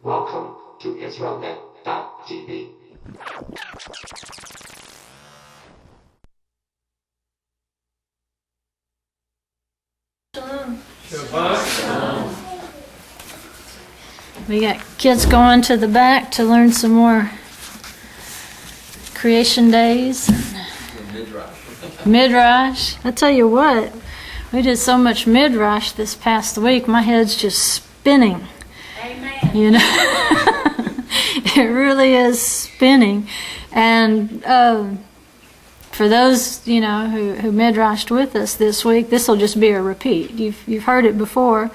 Welcome to IsraelNet.tv. We got kids going to the back to learn some more creation days. Midrash. I tell you what, we did so much Midrash this past week, my head's just spinning. Amen. You know, it really is spinning. And for those, you know, who midrashed with us this week, this will just be a repeat. You've heard it before,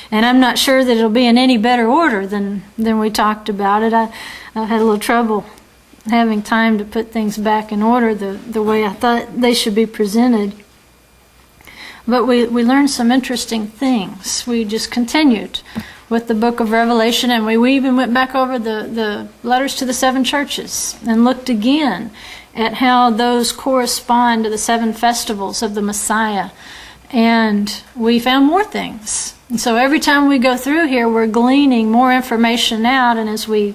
and I'm not sure that it'll be in any better order than we talked about it. I had a little trouble having time to put things back in order the way I thought they should be presented. But we learned some interesting things. We just continued with the book of Revelation, and we even went back over the letters to the 7 churches and looked again at how those correspond to the 7 festivals of the Messiah. And we found more things. And so every time we go through here, we're gleaning more information out, and as we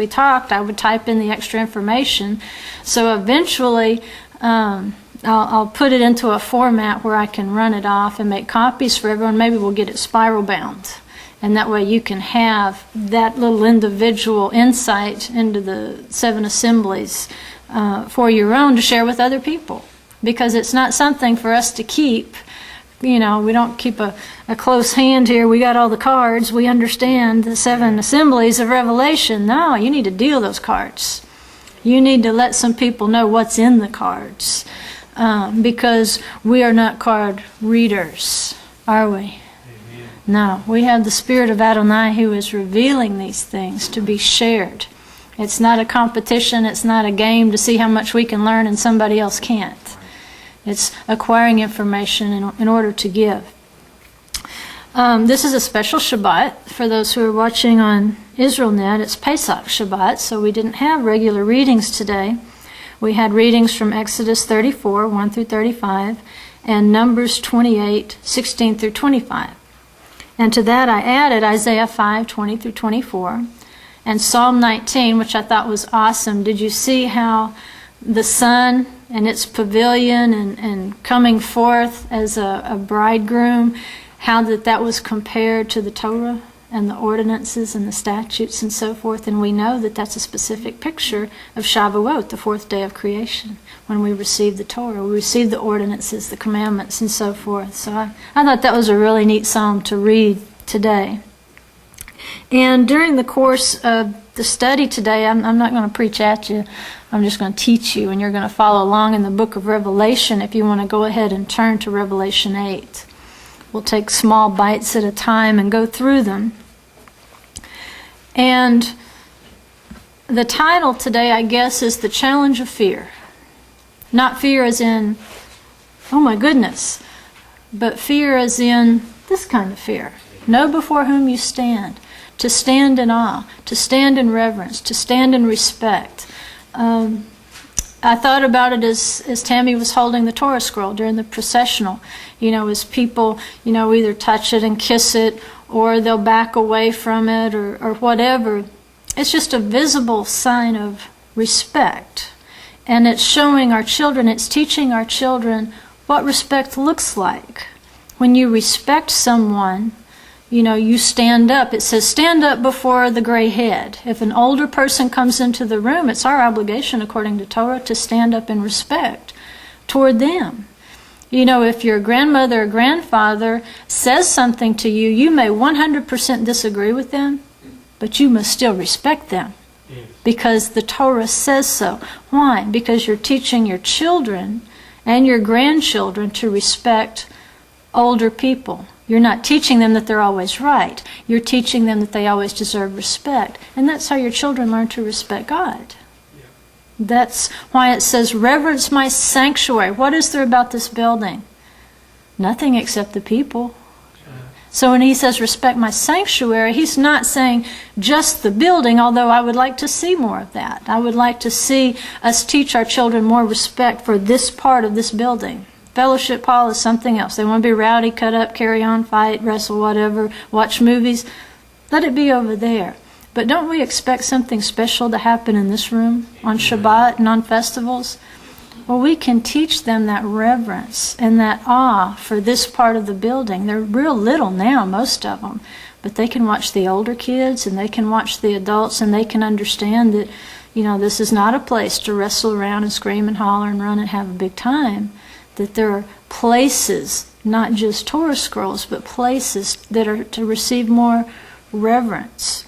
talked, I would type in the extra information. So eventually, I'll put it into a format where I can run it off and make copies for everyone. Maybe we'll get it spiral bound. And that way you can have that little individual insight into the 7 assemblies for your own to share with other people. Because it's not something for us to keep. You know, we don't keep a close hand here. We got all the cards. We understand the 7 assemblies of Revelation. No, you need to deal those cards. You need to let some people know what's in the cards. Because we are not card readers, are we? No, we have the Spirit of Adonai who is revealing these things to be shared. It's not a competition. It's not a game to see how much we can learn and somebody else can't. It's acquiring information in order to give. This is a special Shabbat for those who are watching on IsraelNet. It's Pesach Shabbat, so we didn't have regular readings today. We had readings from Exodus 34, 1 through 35, and Numbers 28, 16 through 25. And to that I added Isaiah 5, 20 through 24, and Psalm 19, which I thought was awesome. Did you see how the sun and its pavilion and coming forth as a bridegroom, how that was compared to the Torah and the ordinances and the statutes and so forth? And we know that that's a specific picture of Shavuot, the 4th day of creation, when we received the Torah. We received the ordinances, the commandments, and so forth. So I thought that was a really neat psalm to read today. And during the course of the study today, I'm not going to preach at you. I'm just going to teach you, and you're going to follow along in the book of Revelation. If you want to go ahead and turn to Revelation 8. We'll take small bites at a time and go through them. And the title today, I guess, is The Challenge of Fear. Not fear as in, oh my goodness, but fear as in this kind of fear. Know before whom you stand. To stand in awe, to stand in reverence, to stand in respect. I thought about it as Tammy was holding the Torah scroll during the processional. You know, as people, you know, either touch it and kiss it, or they'll back away from it, or whatever. It's just a visible sign of respect. And it's showing our children, it's teaching our children what respect looks like. When you respect someone, you stand up. It says, stand up before the gray head. If an older person comes into the room, it's our obligation, according to Torah, to stand up in respect toward them. If your grandmother or grandfather says something to you, you may 100% disagree with them, but you must still respect them. Yes. Because the Torah says so. Why? Because you're teaching your children and your grandchildren to respect older people. You're not teaching them that they're always right. You're teaching them that they always deserve respect. And that's how your children learn to respect God. Yeah. That's why it says, reverence my sanctuary. What is there about this building? Nothing except the people. So when he says respect my sanctuary, he's not saying just the building, although I would like to see more of that. I would like to see us teach our children more respect for this part of this building. Fellowship hall is something else. They want to be rowdy, cut up, carry on, fight, wrestle, whatever, watch movies. Let it be over there. But don't we expect something special to happen in this room on Shabbat and on festivals? Well, we can teach them that reverence and that awe for this part of the building. They're real little now, most of them. But they can watch the older kids and they can watch the adults and they can understand that, this is not a place to wrestle around and scream and holler and run and have a big time. That there are places, not just Torah scrolls, but places that are to receive more reverence.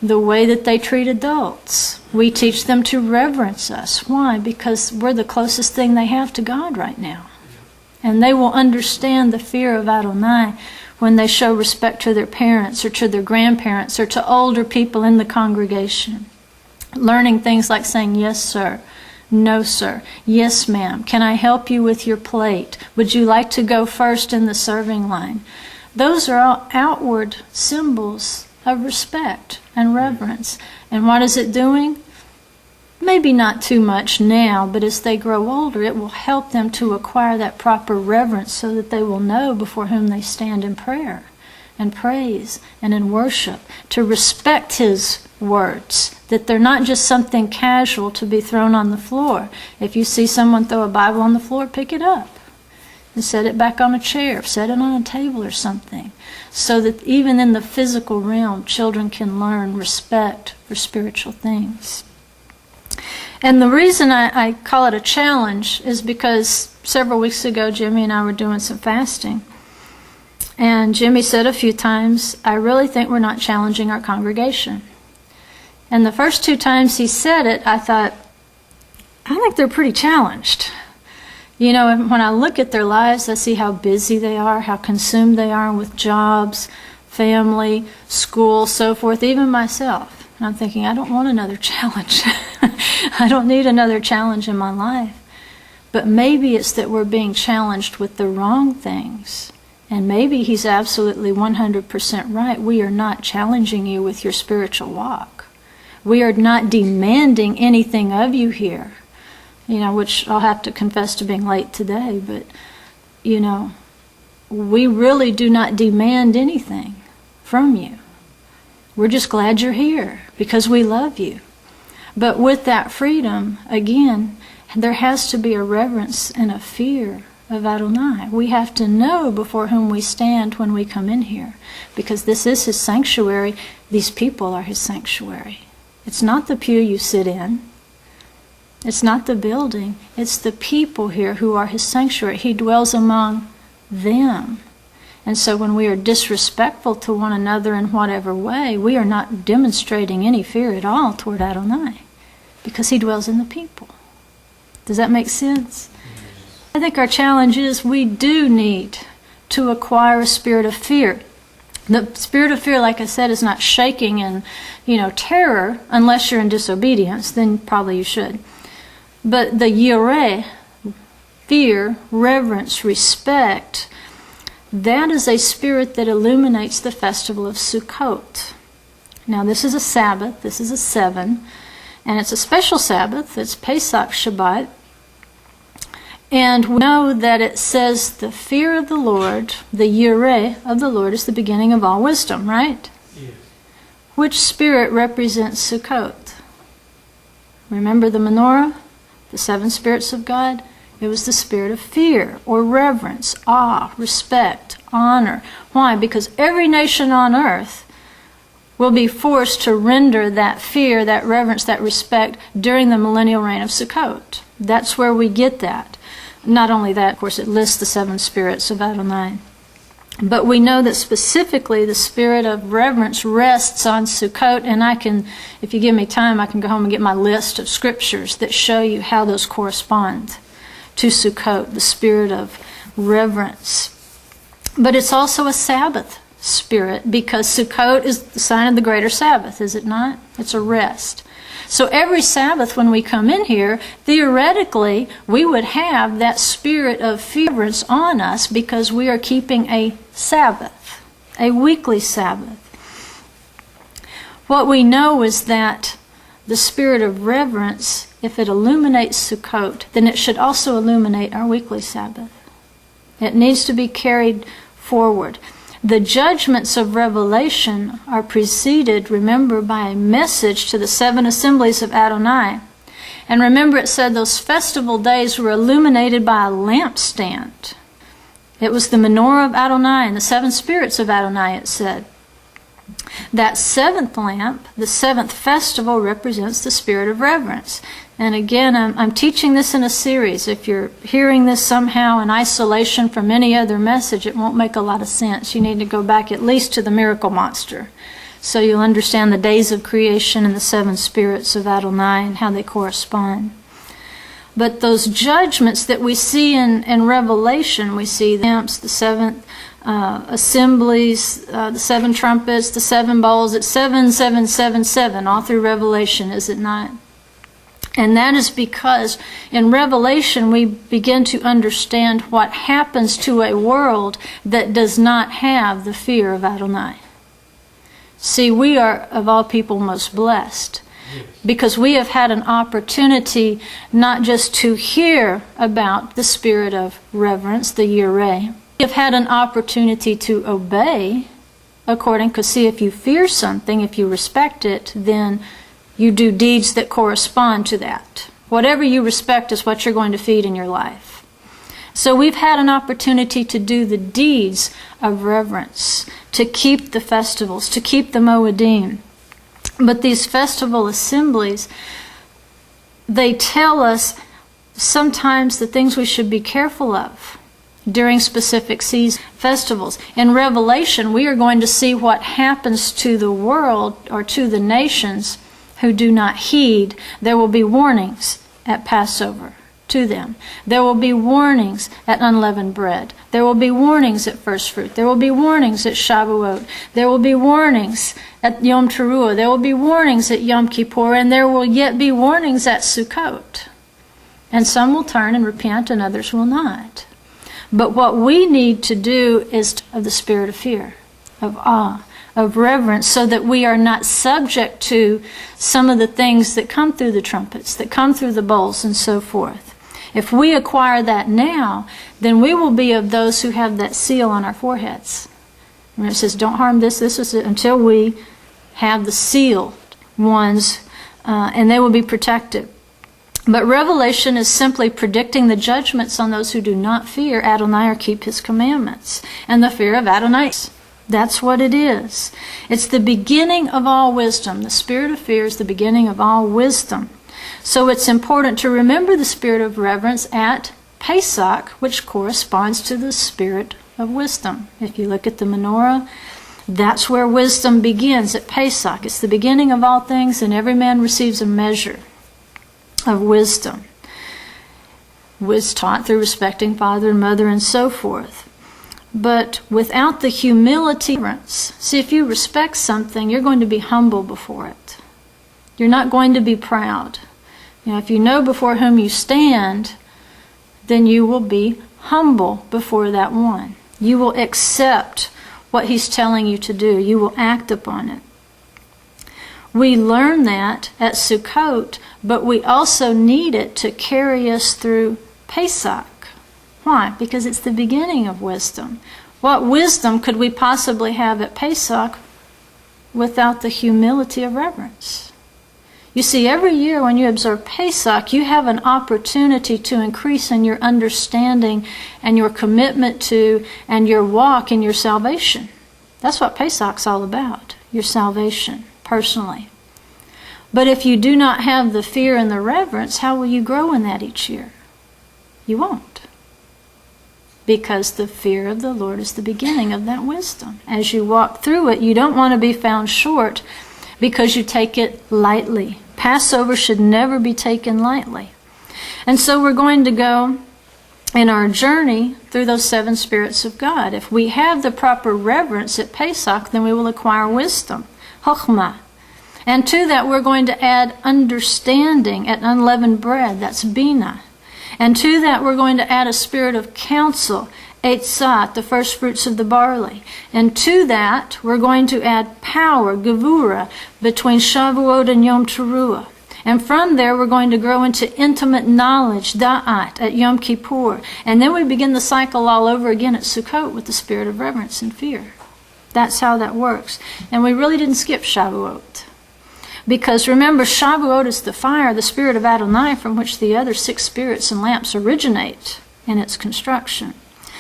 The way that they treat adults. We teach them to reverence us. Why? Because we're the closest thing they have to God right now. And they will understand the fear of Adonai when they show respect to their parents or to their grandparents or to older people in the congregation. Learning things like saying, yes, sir. No, sir. Yes, ma'am. Can I help you with your plate? Would you like to go first in the serving line? Those are all outward symbols of respect and reverence. And what is it doing? Maybe not too much now, but as they grow older, it will help them to acquire that proper reverence so that they will know before whom they stand in prayer and praise and in worship, to respect His words, that they're not just something casual to be thrown on the floor. If you see someone throw a Bible on the floor, pick it up and set it back on a chair, set it on a table or something, so that even in the physical realm, children can learn respect for spiritual things. And the reason I call it a challenge is because several weeks ago, Jimmy and I were doing some fasting. And Jimmy said a few times, I really think we're not challenging our congregation. And the first 2 times he said it, I thought, I think they're pretty challenged. And when I look at their lives, I see how busy they are, how consumed they are with jobs, family, school, so forth, even myself. And I'm thinking, I don't want another challenge. I don't need another challenge in my life. But maybe it's that we're being challenged with the wrong things. And maybe he's absolutely 100% right. We are not challenging you with your spiritual walk. We are not demanding anything of you here, which I'll have to confess to being late today, but, we really do not demand anything from you. We're just glad you're here because we love you. But with that freedom, again, there has to be a reverence and a fear of Adonai. We have to know before whom we stand when we come in here, because this is His sanctuary. These people are His sanctuary. It's not the pew you sit in. It's not the building. It's the people here who are His sanctuary. He dwells among them. And so when we are disrespectful to one another in whatever way, we are not demonstrating any fear at all toward Adonai, because He dwells in the people. Does that make sense? I think our challenge is we do need to acquire a spirit of fear. The spirit of fear, like I said, is not shaking and, terror, unless you're in disobedience, then probably you should. But the yireh, fear, reverence, respect, that is a spirit that illuminates the festival of Sukkot. Now this is a Sabbath, this is a 7, and it's a special Sabbath, it's Pesach Shabbat. And we know that it says the fear of the Lord, the yireh of the Lord, is the beginning of all wisdom, right? Yes. Which spirit represents Sukkot? Remember the menorah? The seven spirits of God? It was the spirit of fear or reverence, awe, respect, honor. Why? Because every nation on earth will be forced to render that fear, that reverence, that respect during the millennial reign of Sukkot. That's where we get that. Not only that, of course, it lists the seven spirits of Adonai. But we know that specifically the spirit of reverence rests on Sukkot, and I can, if you give me time, I can go home and get my list of scriptures that show you how those correspond to Sukkot, the spirit of reverence. But it's also a Sabbath spirit, because Sukkot is the sign of the greater Sabbath, is it not? It's a rest. So every Sabbath when we come in here, theoretically, we would have that spirit of reverence on us because we are keeping a Sabbath, a weekly Sabbath. What we know is that the spirit of reverence, if it illuminates Sukkot, then it should also illuminate our weekly Sabbath. It needs to be carried forward. The judgments of Revelation are preceded, remember, by a message to the seven assemblies of Adonai. And remember, it said those festival days were illuminated by a lampstand. It was the menorah of Adonai and the seven spirits of Adonai, it said. That seventh lamp, the seventh festival, represents the spirit of reverence. And again, I'm teaching this in a series. If you're hearing this somehow in isolation from any other message, it won't make a lot of sense. You need to go back at least to the miracle monster, so you'll understand the days of creation and the seven spirits of Adonai and how they correspond. But those judgments that we see in Revelation, we see the lamps, the seven assemblies, the seven trumpets, the seven bowls. It's 7, 7, 7, 7, all through Revelation, is it not? And that is because in Revelation we begin to understand what happens to a world that does not have the fear of Adonai. See, we are, of all people, most blessed, because we have had an opportunity not just to hear about the spirit of reverence, the yireh. We have had an opportunity to obey according, because see, if you fear something, if you respect it, then you do deeds that correspond to that. Whatever you respect is what you're going to feed in your life. So we've had an opportunity to do the deeds of reverence, to keep the festivals, to keep the Moedim. But these festival assemblies, they tell us sometimes the things we should be careful of during specific season festivals. In Revelation, we are going to see what happens to the world or to the nations who do not heed. There will be warnings at Passover to them. There will be warnings at unleavened bread. There will be warnings at first fruit. There will be warnings at Shavuot. There will be warnings at Yom Teruah. There will be warnings at Yom Kippur. And there will yet be warnings at Sukkot. And some will turn and repent and others will not. But what we need to do is of the spirit of fear, of awe, of reverence, so that we are not subject to some of the things that come through the trumpets, that come through the bowls and so forth. If we acquire that now, then we will be of those who have that seal on our foreheads. And it says, don't harm this is it, until we have the sealed ones, and they will be protected. But Revelation is simply predicting the judgments on those who do not fear Adonai or keep his commandments, and the fear of Adonai. That's what it is. It's the beginning of all wisdom. The spirit of fear is the beginning of all wisdom. So it's important to remember the spirit of reverence at Pesach, which corresponds to the spirit of wisdom. If you look at the menorah, that's where wisdom begins, at Pesach. It's the beginning of all things, and every man receives a measure of wisdom. Was taught through respecting father and mother and so forth. But without the humility, see, if you respect something, you're going to be humble before it. You're not going to be proud. You know, if you know before whom you stand, then you will be humble before that one. You will accept what he's telling you to do. You will act upon it. We learn that at Sukkot, but we also need it to carry us through Pesach. Why? Because it's the beginning of wisdom. What wisdom could we possibly have at Pesach without the humility of reverence? You see, every year when you observe Pesach, you have an opportunity to increase in your understanding and your commitment to and your walk in your salvation. That's what Pesach's all about, your salvation, personally. But if you do not have the fear and the reverence, how will you grow in that each year? You won't. Because the fear of the Lord is the beginning of that wisdom. As you walk through it, you don't want to be found short because you take it lightly. Passover should never be taken lightly. And so we're going to go in our journey through those 7 spirits of God. If we have the proper reverence at Pesach, then we will acquire wisdom, chokhmah. And to that we're going to add understanding at unleavened bread, that's bina. And to that we're going to add a spirit of counsel, etzat, the first fruits of the barley. And to that we're going to add power, gevura, between Shavuot and Yom Teruah. And from there we're going to grow into intimate knowledge, da'at, at Yom Kippur. And then we begin the cycle all over again at Sukkot with the spirit of reverence and fear. That's how that works. And we really didn't skip Shavuot. Because remember, Shavuot is the fire, the spirit of Adonai, from which the other 6 spirits and lamps originate in its construction.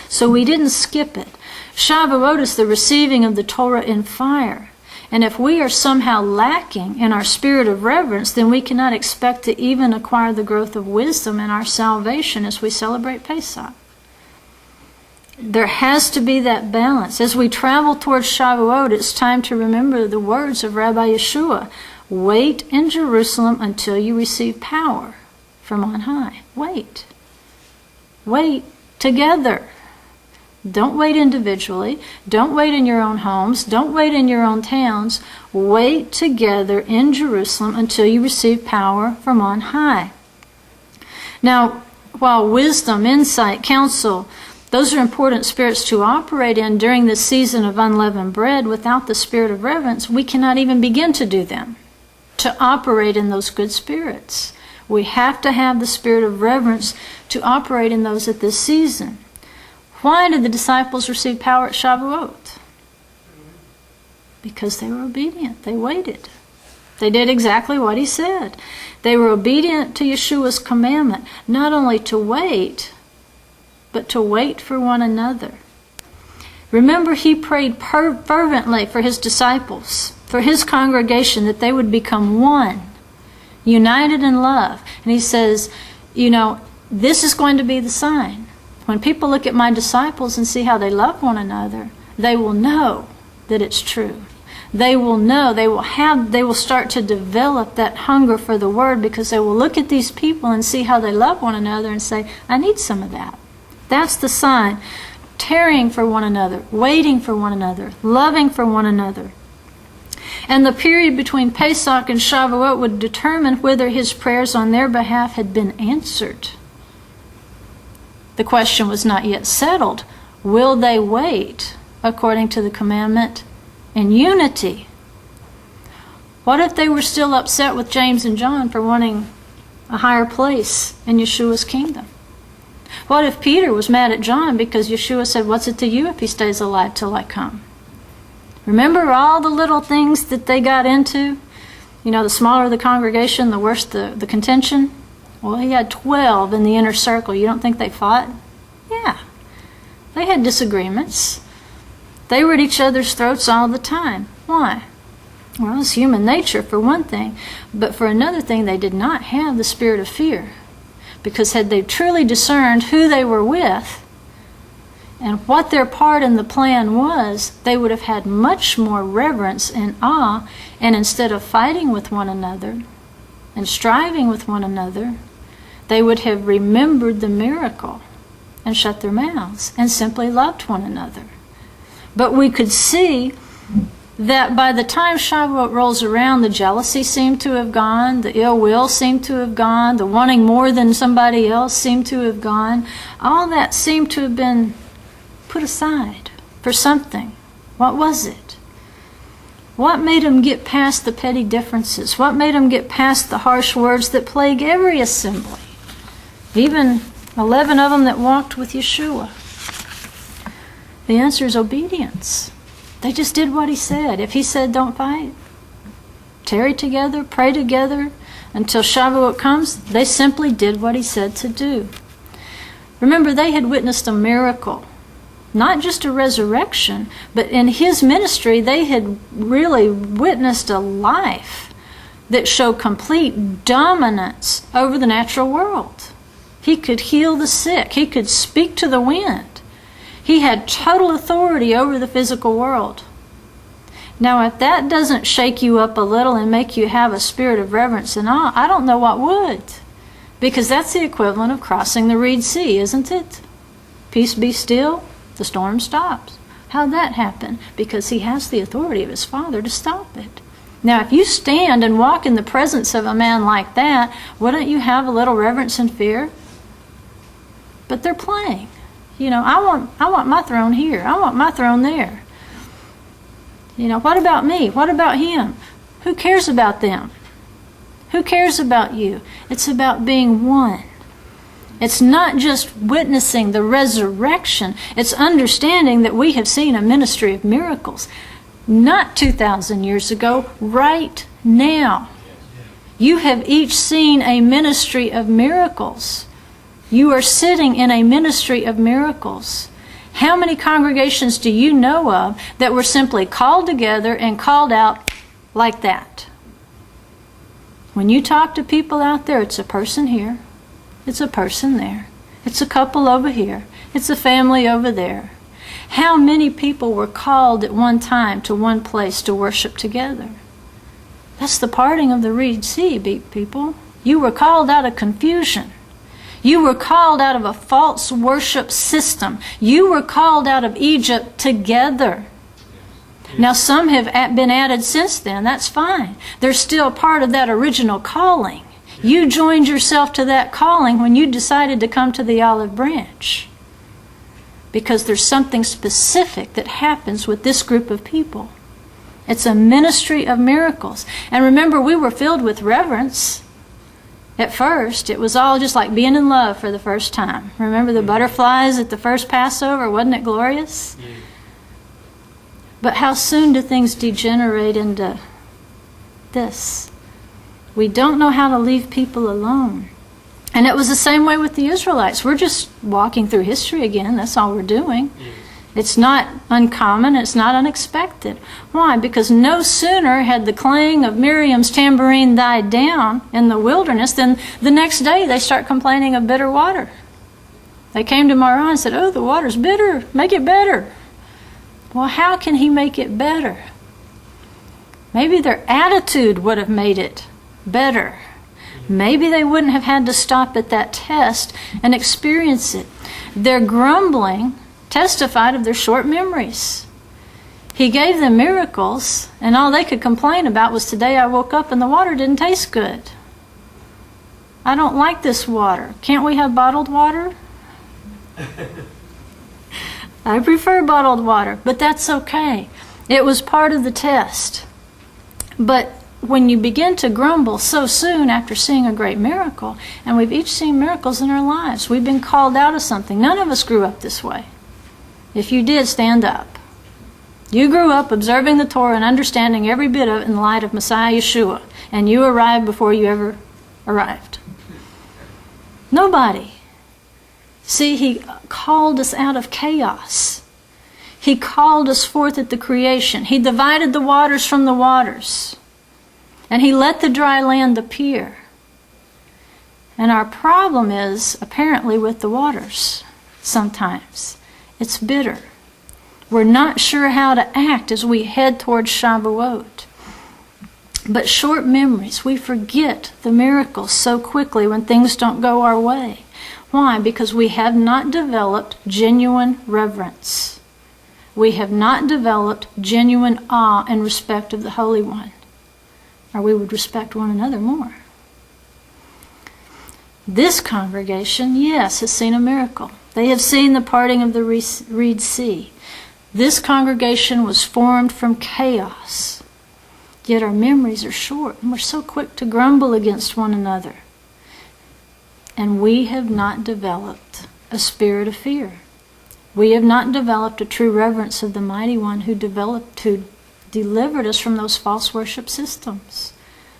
So we didn't skip it. Shavuot is the receiving of the Torah in fire. And if we are somehow lacking in our spirit of reverence, then we cannot expect to even acquire the growth of wisdom in our salvation as we celebrate Pesach. There has to be that balance. As we travel towards Shavuot, it's time to remember the words of Rabbi Yeshua. Wait in Jerusalem until you receive power from on high. Wait. Wait together. Don't wait individually. Don't wait in your own homes. Don't wait in your own towns. Wait together in Jerusalem until you receive power from on high. Now, while wisdom, insight, counsel, those are important spirits to operate in during the season of unleavened bread, without the spirit of reverence, we cannot even begin to do them. To operate in those good spirits, we have to have the spirit of reverence to operate in those at this season. Why did the disciples receive power at Shavuot? Because they were obedient. They waited. They did exactly what he said. They were obedient to Yeshua's commandment, not only to wait, but to wait for one another. Remember, he prayed fervently for his disciples, for his congregation, that they would become one, united in love. And he says, this is going to be the sign. When people look at my disciples and see how they love one another, they will know that it's true. They will know, they will start to develop that hunger for the word, because they will look at these people and see how they love one another and say, I need some of that. That's the sign. Tarrying for one another, waiting for one another, loving for one another. And the period between Pesach and Shavuot would determine whether his prayers on their behalf had been answered. The question was not yet settled. Will they wait according to the commandment in unity? What if they were still upset with James and John for wanting a higher place in Yeshua's kingdom? What if Peter was mad at John because Yeshua said, what's it to you if he stays alive till I come? Remember all the little things that they got into? The smaller the congregation, the worse the contention. Well, he had 12 in the inner circle. You don't think they fought? Yeah. They had disagreements. They were at each other's throats all the time. Why? Well, it's human nature for one thing. But for another thing, they did not have the spirit of fear. Because had they truly discerned who they were with and what their part in the plan was, they would have had much more reverence and awe. And instead of fighting with one another and striving with one another, they would have remembered the miracle and shut their mouths and simply loved one another. But we could see that by the time Shavuot rolls around, the jealousy seemed to have gone, the ill will seemed to have gone, the wanting more than somebody else seemed to have gone. All that seemed to have been put aside for something. What was it? What made them get past the petty differences? What made them get past the harsh words that plague every assembly? Even 11 of them that walked with Yeshua. The answer is obedience. They just did what he said. If he said don't fight, tarry together, pray together, until Shavuot comes, they simply did what he said to do. Remember, they had witnessed a miracle. Not just a resurrection, but in his ministry, they had really witnessed a life that showed complete dominance over the natural world. He could heal the sick. He could speak to the wind. He had total authority over the physical world. Now, if that doesn't shake you up a little and make you have a spirit of reverence and awe, I don't know what would. Because that's the equivalent of crossing the Red Sea, isn't it? Peace be still. The storm stops. How'd that happen? Because he has the authority of his Father to stop it. Now, if you stand and walk in the presence of a man like that, wouldn't you have a little reverence and fear? But they're playing. You know, I want my throne here. I want my throne there. You know, what about me? What about him? Who cares about them? Who cares about you? It's about being one. It's not just witnessing the resurrection. It's understanding that we have seen a ministry of miracles. Not 2,000 years ago, right now. You have each seen a ministry of miracles. You are sitting in a ministry of miracles. How many congregations do you know of that were simply called together and called out like that? When you talk to people out there, it's a person here. It's a person there. It's a couple over here. It's a family over there. How many people were called at one time to one place to worship together? That's the parting of the Red Sea, people. You were called out of confusion. You were called out of a false worship system. You were called out of Egypt together. Now, some have been added since then. That's fine. They're still part of that original calling. You joined yourself to that calling when you decided to come to the olive branch. Because there's something specific that happens with this group of people. It's a ministry of miracles. And remember, we were filled with reverence. At first, it was all just like being in love for the first time. Remember the butterflies at the first Passover? Wasn't it glorious? But how soon do things degenerate into this? We don't know how to leave people alone. And it was the same way with the Israelites. We're just walking through history again. That's all we're doing. It's not uncommon. It's not unexpected. Why? Because no sooner had the clang of Miriam's tambourine died down in the wilderness than the next day they start complaining of bitter water. They came to Marah and said, "Oh, the water's bitter. Make it better." Well, how can he make it better? Maybe their attitude would have made it better. Maybe they wouldn't have had to stop at that test and experience it. Their grumbling testified of their short memories. He gave them miracles, and all they could complain about was, "Today I woke up and the water didn't taste good. I don't like this water. Can't we have bottled water?" I prefer bottled water, but that's okay. It was part of the test. But when you begin to grumble so soon after seeing a great miracle, and we've each seen miracles in our lives, we've been called out of something. None of us grew up this way. If you did, stand up. You grew up observing the Torah and understanding every bit of it in the light of Messiah Yeshua, and you arrived before you ever arrived. Nobody. See, he called us out of chaos. He called us forth at the creation. He divided the waters from the waters. And he let the dry land appear. And our problem is, apparently, with the waters sometimes. It's bitter. We're not sure how to act as we head towards Shavuot. But short memories, we forget the miracles so quickly when things don't go our way. Why? Because we have not developed genuine reverence. We have not developed genuine awe and respect of the Holy One. Or we would respect one another more. This congregation, yes, has seen a miracle. They have seen the parting of the Red Sea. This congregation was formed from chaos. Yet our memories are short, and we're so quick to grumble against one another. And we have not developed a spirit of fear. We have not developed a true reverence of the Mighty One who delivered us from those false worship systems.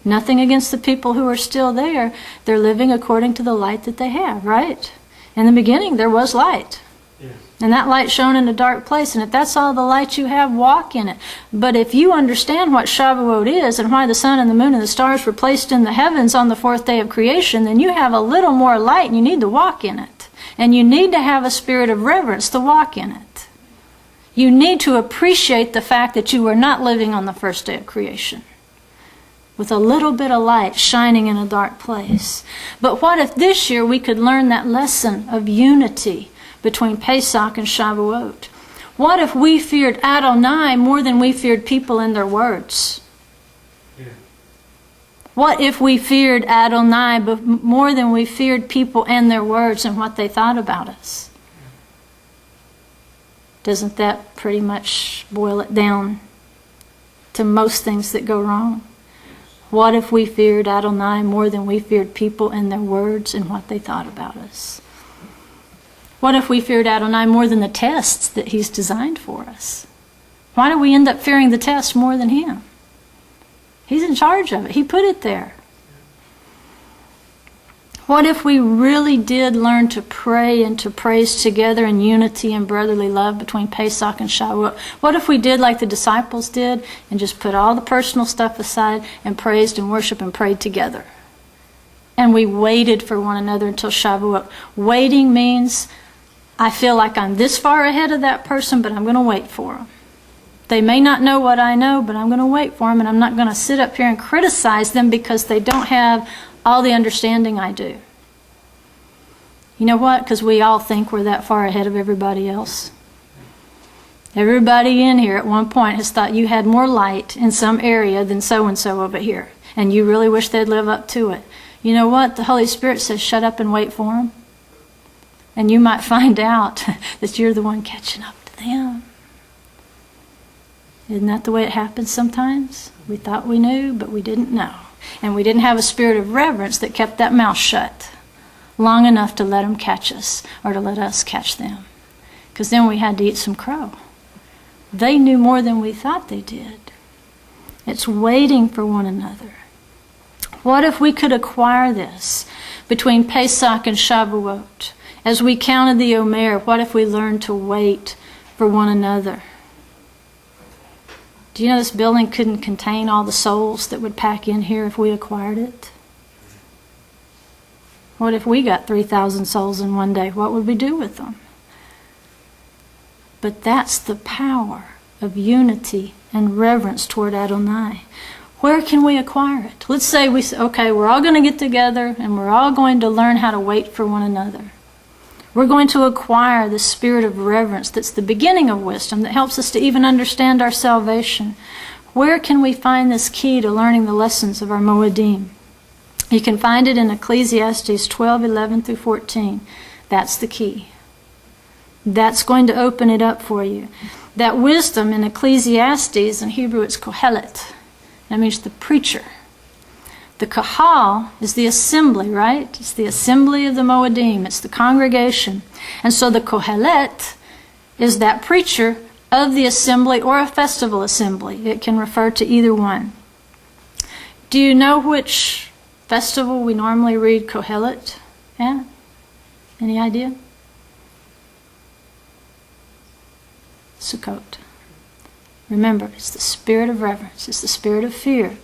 Nothing against the people who are still there. They're living according to the light that they have, right? In the beginning, there was light. Yes. And that light shone in a dark place. And if that's all the light you have, walk in it. But if you understand what Shavuot is and why the sun and the moon and the stars were placed in the heavens on the fourth day of creation, then you have a little more light and you need to walk in it. And you need to have a spirit of reverence to walk in it. You need to appreciate the fact that you were not living on the first day of creation, with a little bit of light shining in a dark place. But what if this year we could learn that lesson of unity between Pesach and Shavuot? What if we feared Adonai more than we feared people and their words? Yeah. What if we feared Adonai more than we feared people and their words and what they thought about us? Doesn't that pretty much boil it down to most things that go wrong? What if we feared Adonai more than we feared people and their words and what they thought about us? What if we feared Adonai more than the tests that He's designed for us? Why do we end up fearing the test more than Him? He's in charge of it. He put it there. What if we really did learn to pray and to praise together in unity and brotherly love between Pesach and Shavuot? What if we did like the disciples did and just put all the personal stuff aside and praised and worshiped and prayed together? And we waited for one another until Shavuot. Waiting means I feel like I'm this far ahead of that person, but I'm going to wait for them. They may not know what I know, but I'm going to wait for them, and I'm not going to sit up here and criticize them because they don't have all the understanding I do. You know what? Because we all think we're that far ahead of everybody else. Everybody in here at one point has thought you had more light in some area than so-and-so over here, and you really wish they'd live up to it. You know what? The Holy Spirit says shut up and wait for them. And you might find out that you're the one catching up to them. Isn't that the way it happens sometimes? We thought we knew, but we didn't know. And we didn't have a spirit of reverence that kept that mouth shut long enough to let them catch us or to let us catch them. Because then we had to eat some crow. They knew more than we thought they did. It's waiting for one another. What if we could acquire this between Pesach and Shavuot? As we counted the Omer, what if we learned to wait for one another? Do you know this building couldn't contain all the souls that would pack in here if we acquired it? What if we got 3,000 souls in one day? What would we do with them? But that's the power of unity and reverence toward Adonai. Where can we acquire it? Let's say we say, okay, we're all going to get together and we're all going to learn how to wait for one another. We're going to acquire the spirit of reverence that's the beginning of wisdom that helps us to even understand our salvation. Where can we find this key to learning the lessons of our Moedim? You can find it in Ecclesiastes 12:11 through 14. That's the key. That's going to open it up for you. That wisdom in Ecclesiastes, in Hebrew it's Kohelet. That means the preacher. The Kahal is the assembly, right? It's the assembly of the Moedim. It's the congregation. And so the Kohelet is that preacher of the assembly or a festival assembly. It can refer to either one. Do you know which festival we normally read Kohelet at? Any idea? Sukkot. Remember, it's the spirit of reverence. It's the spirit of fear.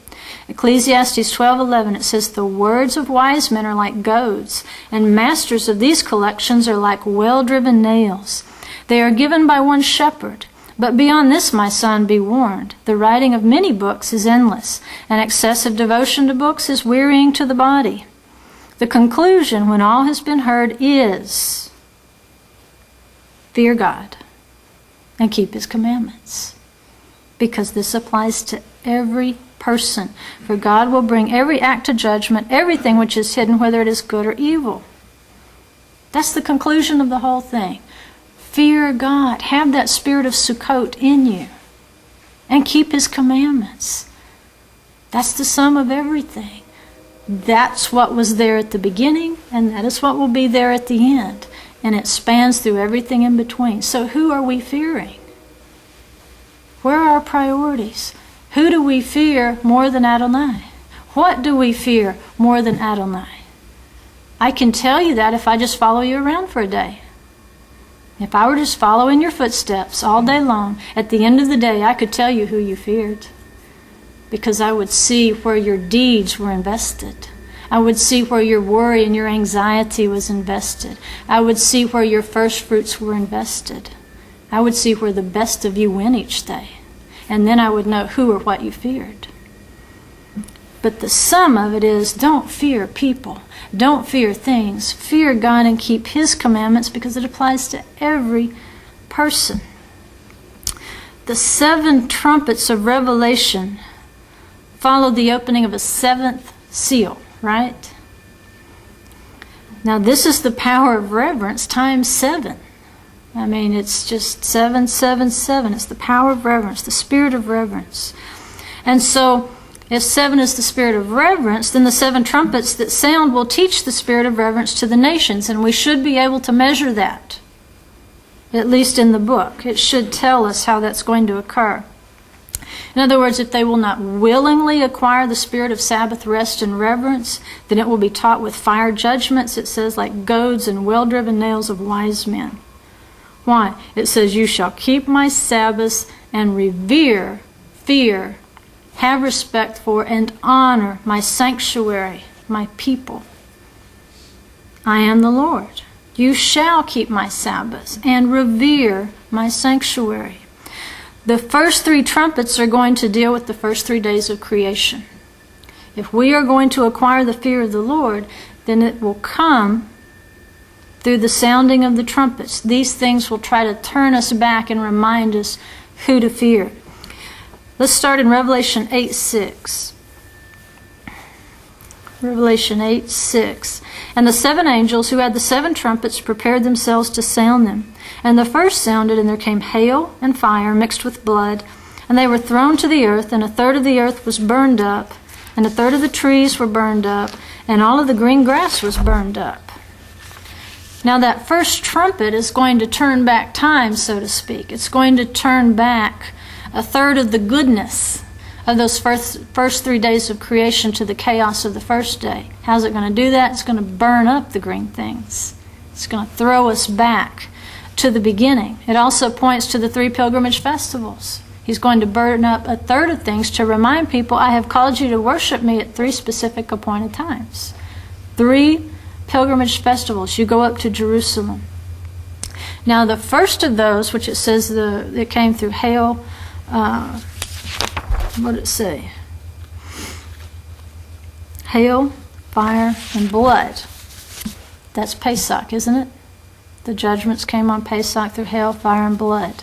Ecclesiastes 12:11, it says, the words of wise men are like goads, and masters of these collections are like well-driven nails. They are given by one shepherd. But beyond this, my son, be warned. The writing of many books is endless, and excessive devotion to books is wearying to the body. The conclusion, when all has been heard, is fear God and keep His commandments. Because this applies to every person. For God will bring every act to judgment, everything which is hidden, whether it is good or evil. That's the conclusion of the whole thing. Fear God. Have that spirit of Sukkot in you. And keep His commandments. That's the sum of everything. That's what was there at the beginning, and that is what will be there at the end. And it spans through everything in between. So who are we fearing? Where are our priorities? Who do we fear more than Adonai? What do we fear more than Adonai? I can tell you that if I just follow you around for a day. If I were just following your footsteps all day long, at the end of the day, I could tell you who you feared. Because I would see where your deeds were invested. I would see where your worry and your anxiety was invested. I would see where your first fruits were invested. I would see where the best of you went each day. And then I would know who or what you feared. But the sum of it is, don't fear people. Don't fear things. Fear God and keep His commandments, because it applies to every person. The 7 trumpets of Revelation followed the opening of a 7th seal, right? Now this is the power of reverence times 7. I mean, it's just 7, 7, 7. It's the power of reverence, the spirit of reverence. And so, if 7 is the spirit of reverence, then the 7 trumpets that sound will teach the spirit of reverence to the nations, and we should be able to measure that, at least in the book. It should tell us how that's going to occur. In other words, if they will not willingly acquire the spirit of Sabbath rest and reverence, then it will be taught with fire judgments, it says, like goads and well-driven nails of wise men. Why? It says, you shall keep my Sabbaths and revere, fear, have respect for, and honor my sanctuary, my people. I am the Lord. You shall keep my Sabbaths and revere my sanctuary. The first 3 trumpets are going to deal with the first 3 days of creation. If we are going to acquire the fear of the Lord, then it will come through the sounding of the trumpets. These things will try to turn us back and remind us who to fear. Let's start in Revelation 8:6. Revelation 8:6. And the 7 angels who had the 7 trumpets prepared themselves to sound them. And the first sounded, and there came hail and fire mixed with blood, and they were thrown to the earth, and a third of the earth was burned up, and a third of the trees were burned up, and all of the green grass was burned up. Now that first trumpet is going to turn back time, so to speak. It's going to turn back a third of the goodness of those first 3 days of creation to the chaos of the first day. How's it going to do that? It's going to burn up the green things. It's going to throw us back to the beginning. It also points to the 3 pilgrimage festivals. He's going to burn up a third of things to remind people, I have called you to worship me at 3 specific appointed times. 3 pilgrimage festivals. You go up to Jerusalem. Now the first of those, which it says it came through hail, what did it say? Hail, fire, and blood. That's Pesach, isn't it? The judgments came on Pesach through hail, fire, and blood.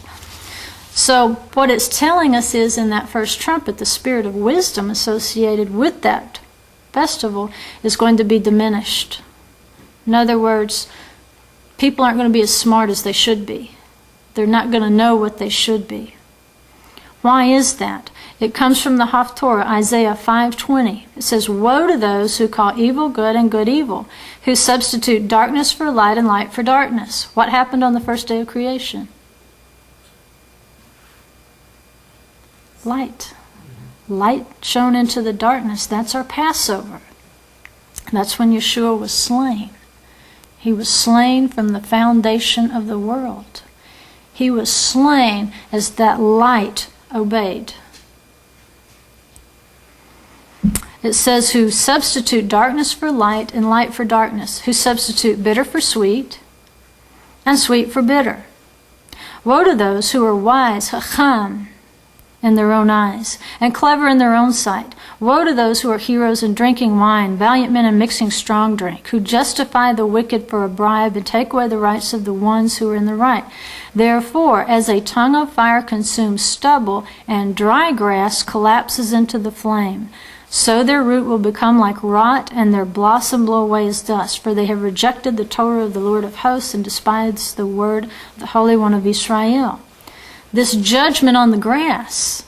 So what it's telling us is in that first trumpet, the spirit of wisdom associated with that festival is going to be diminished. In other words, people aren't going to be as smart as they should be. They're not going to know what they should be. Why is that? It comes from the Haftorah, Isaiah 5:20. It says, woe to those who call evil good and good evil, who substitute darkness for light and light for darkness. What happened on the first day of creation? Light. Light shone into the darkness. That's our Passover. That's when Yeshua was slain. He was slain from the foundation of the world. He was slain as that light obeyed. It says, who substitute darkness for light and light for darkness, who substitute bitter for sweet and sweet for bitter. Woe to those who are wise, chacham, in their own eyes, and clever in their own sight. Woe to those who are heroes in drinking wine, valiant men in mixing strong drink, who justify the wicked for a bribe and take away the rights of the ones who are in the right. Therefore, as a tongue of fire consumes stubble, and dry grass collapses into the flame, so their root will become like rot, and their blossom blow away as dust. For they have rejected the Torah of the Lord of hosts, and despised the word of the Holy One of Israel. This judgment on the grass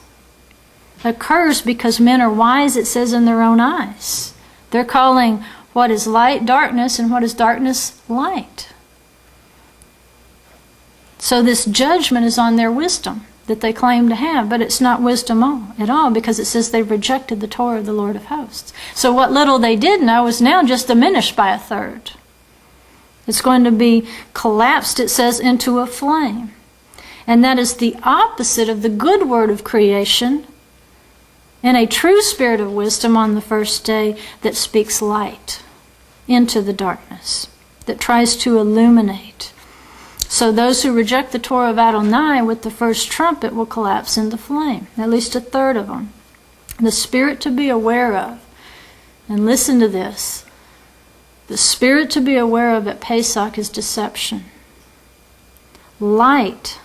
occurs because men are wise, it says, in their own eyes. They're calling what is light darkness, and what is darkness light. So this judgment is on their wisdom. that they claim to have, but it's not wisdom at all, because it says they've rejected the Torah of the Lord of hosts. So what little they did know is now just diminished by a third. It's going to be collapsed, it says, into a flame. And that is the opposite of the good word of creation and a true spirit of wisdom on the first day that speaks light into the darkness, that tries to illuminate. So those who reject the Torah of Adonai with the first trumpet will collapse into flame, at least a third of them. The spirit to be aware of, and listen to this, the spirit to be aware of at Pesach is deception. Light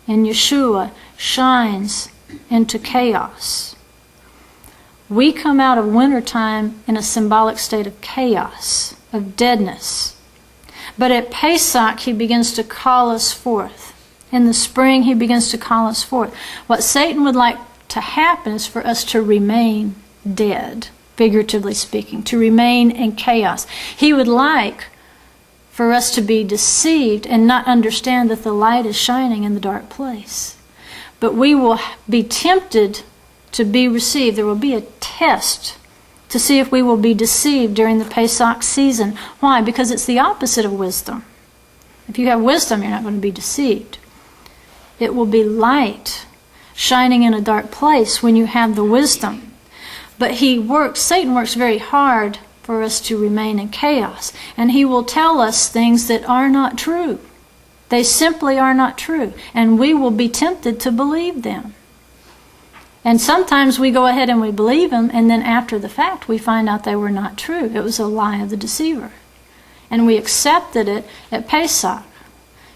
in Yeshua shines into chaos. We come out of wintertime in a symbolic state of chaos, of deadness. But at Pesach, he begins to call us forth. In the spring, he begins to call us forth. What Satan would like to happen is for us to remain dead, figuratively speaking, to remain in chaos. He would like for us to be deceived and not understand that the light is shining in the dark place. But we will be tempted to be received. There will be a test to see if we will be deceived during the Pesach season. Why? Because it's the opposite of wisdom. If you have wisdom, you're not going to be deceived. It will be light shining in a dark place when you have the wisdom. But Satan works very hard for us to remain in chaos. And he will tell us things that are not true. They simply are not true. And we will be tempted to believe them. And sometimes we go ahead and we believe them, and then after the fact we find out they were not true. It was a lie of the deceiver. And we accepted it at Pesach.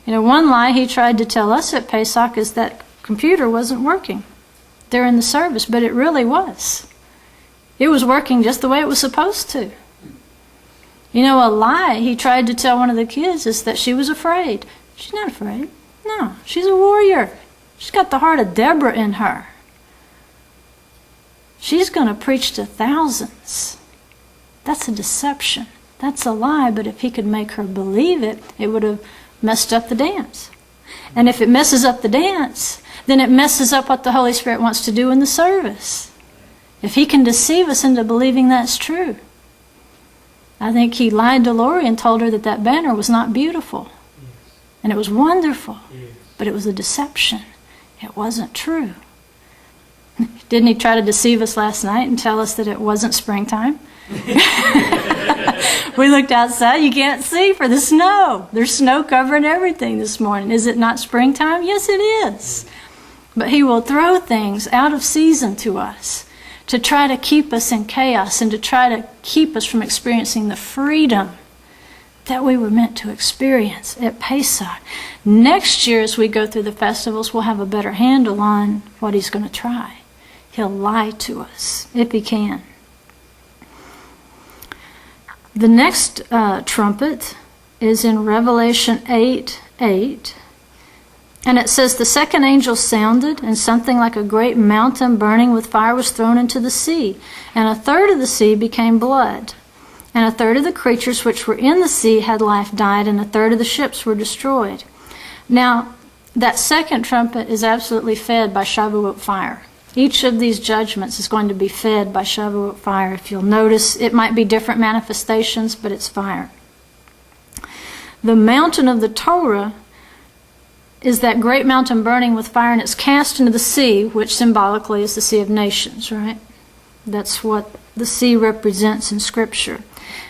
One lie he tried to tell us at Pesach is that computer wasn't working during the service, but it really was. It was working just the way it was supposed to. A lie he tried to tell one of the kids is that she was afraid. She's not afraid. No, she's a warrior. She's got the heart of Deborah in her. She's going to preach to thousands. That's a deception. That's a lie, but if he could make her believe it, it would have messed up the dance. And if it messes up the dance, then it messes up what the Holy Spirit wants to do in the service. If he can deceive us into believing that's true. I think he lied to Lori and told her that that banner was not beautiful. And it was wonderful. But it was a deception. It wasn't true. Didn't he try to deceive us last night and tell us that it wasn't springtime? We looked outside, you can't see for the snow. There's snow covering everything this morning. Is it not springtime? Yes, it is. But he will throw things out of season to us to try to keep us in chaos and to try to keep us from experiencing the freedom that we were meant to experience at Pesach. Next year, as we go through the festivals, we'll have a better handle on what he's going to try. He'll lie to us, if he can. The next trumpet is in Revelation 8:8. And it says, the second angel sounded, and something like a great mountain burning with fire was thrown into the sea. And a third of the sea became blood. And a third of the creatures which were in the sea had life died, and a third of the ships were destroyed. Now, that second trumpet is absolutely fed by Shavuot fire. Each of these judgments is going to be fed by Shavuot fire. If you'll notice, it might be different manifestations, but it's fire. The mountain of the Torah is that great mountain burning with fire, and it's cast into the sea, which symbolically is the Sea of Nations, right? That's what the sea represents in Scripture.